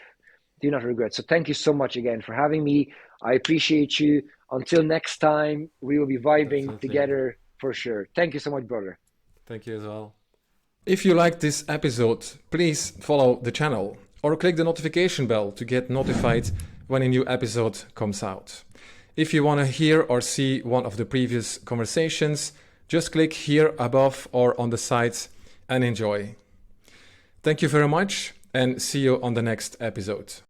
[SPEAKER 1] Do not regret. So thank you so much again for having me. I appreciate you. Until next time, we will be vibing
[SPEAKER 2] definitely.
[SPEAKER 1] together for sure. Thank you so much, brother.
[SPEAKER 2] Thank you as well. If you liked this episode, please follow the channel or click the notification bell to get notified when a new episode comes out. If you want to hear or see one of the previous conversations, just click here above or on the side and enjoy. Thank you very much, and see you on the next episode.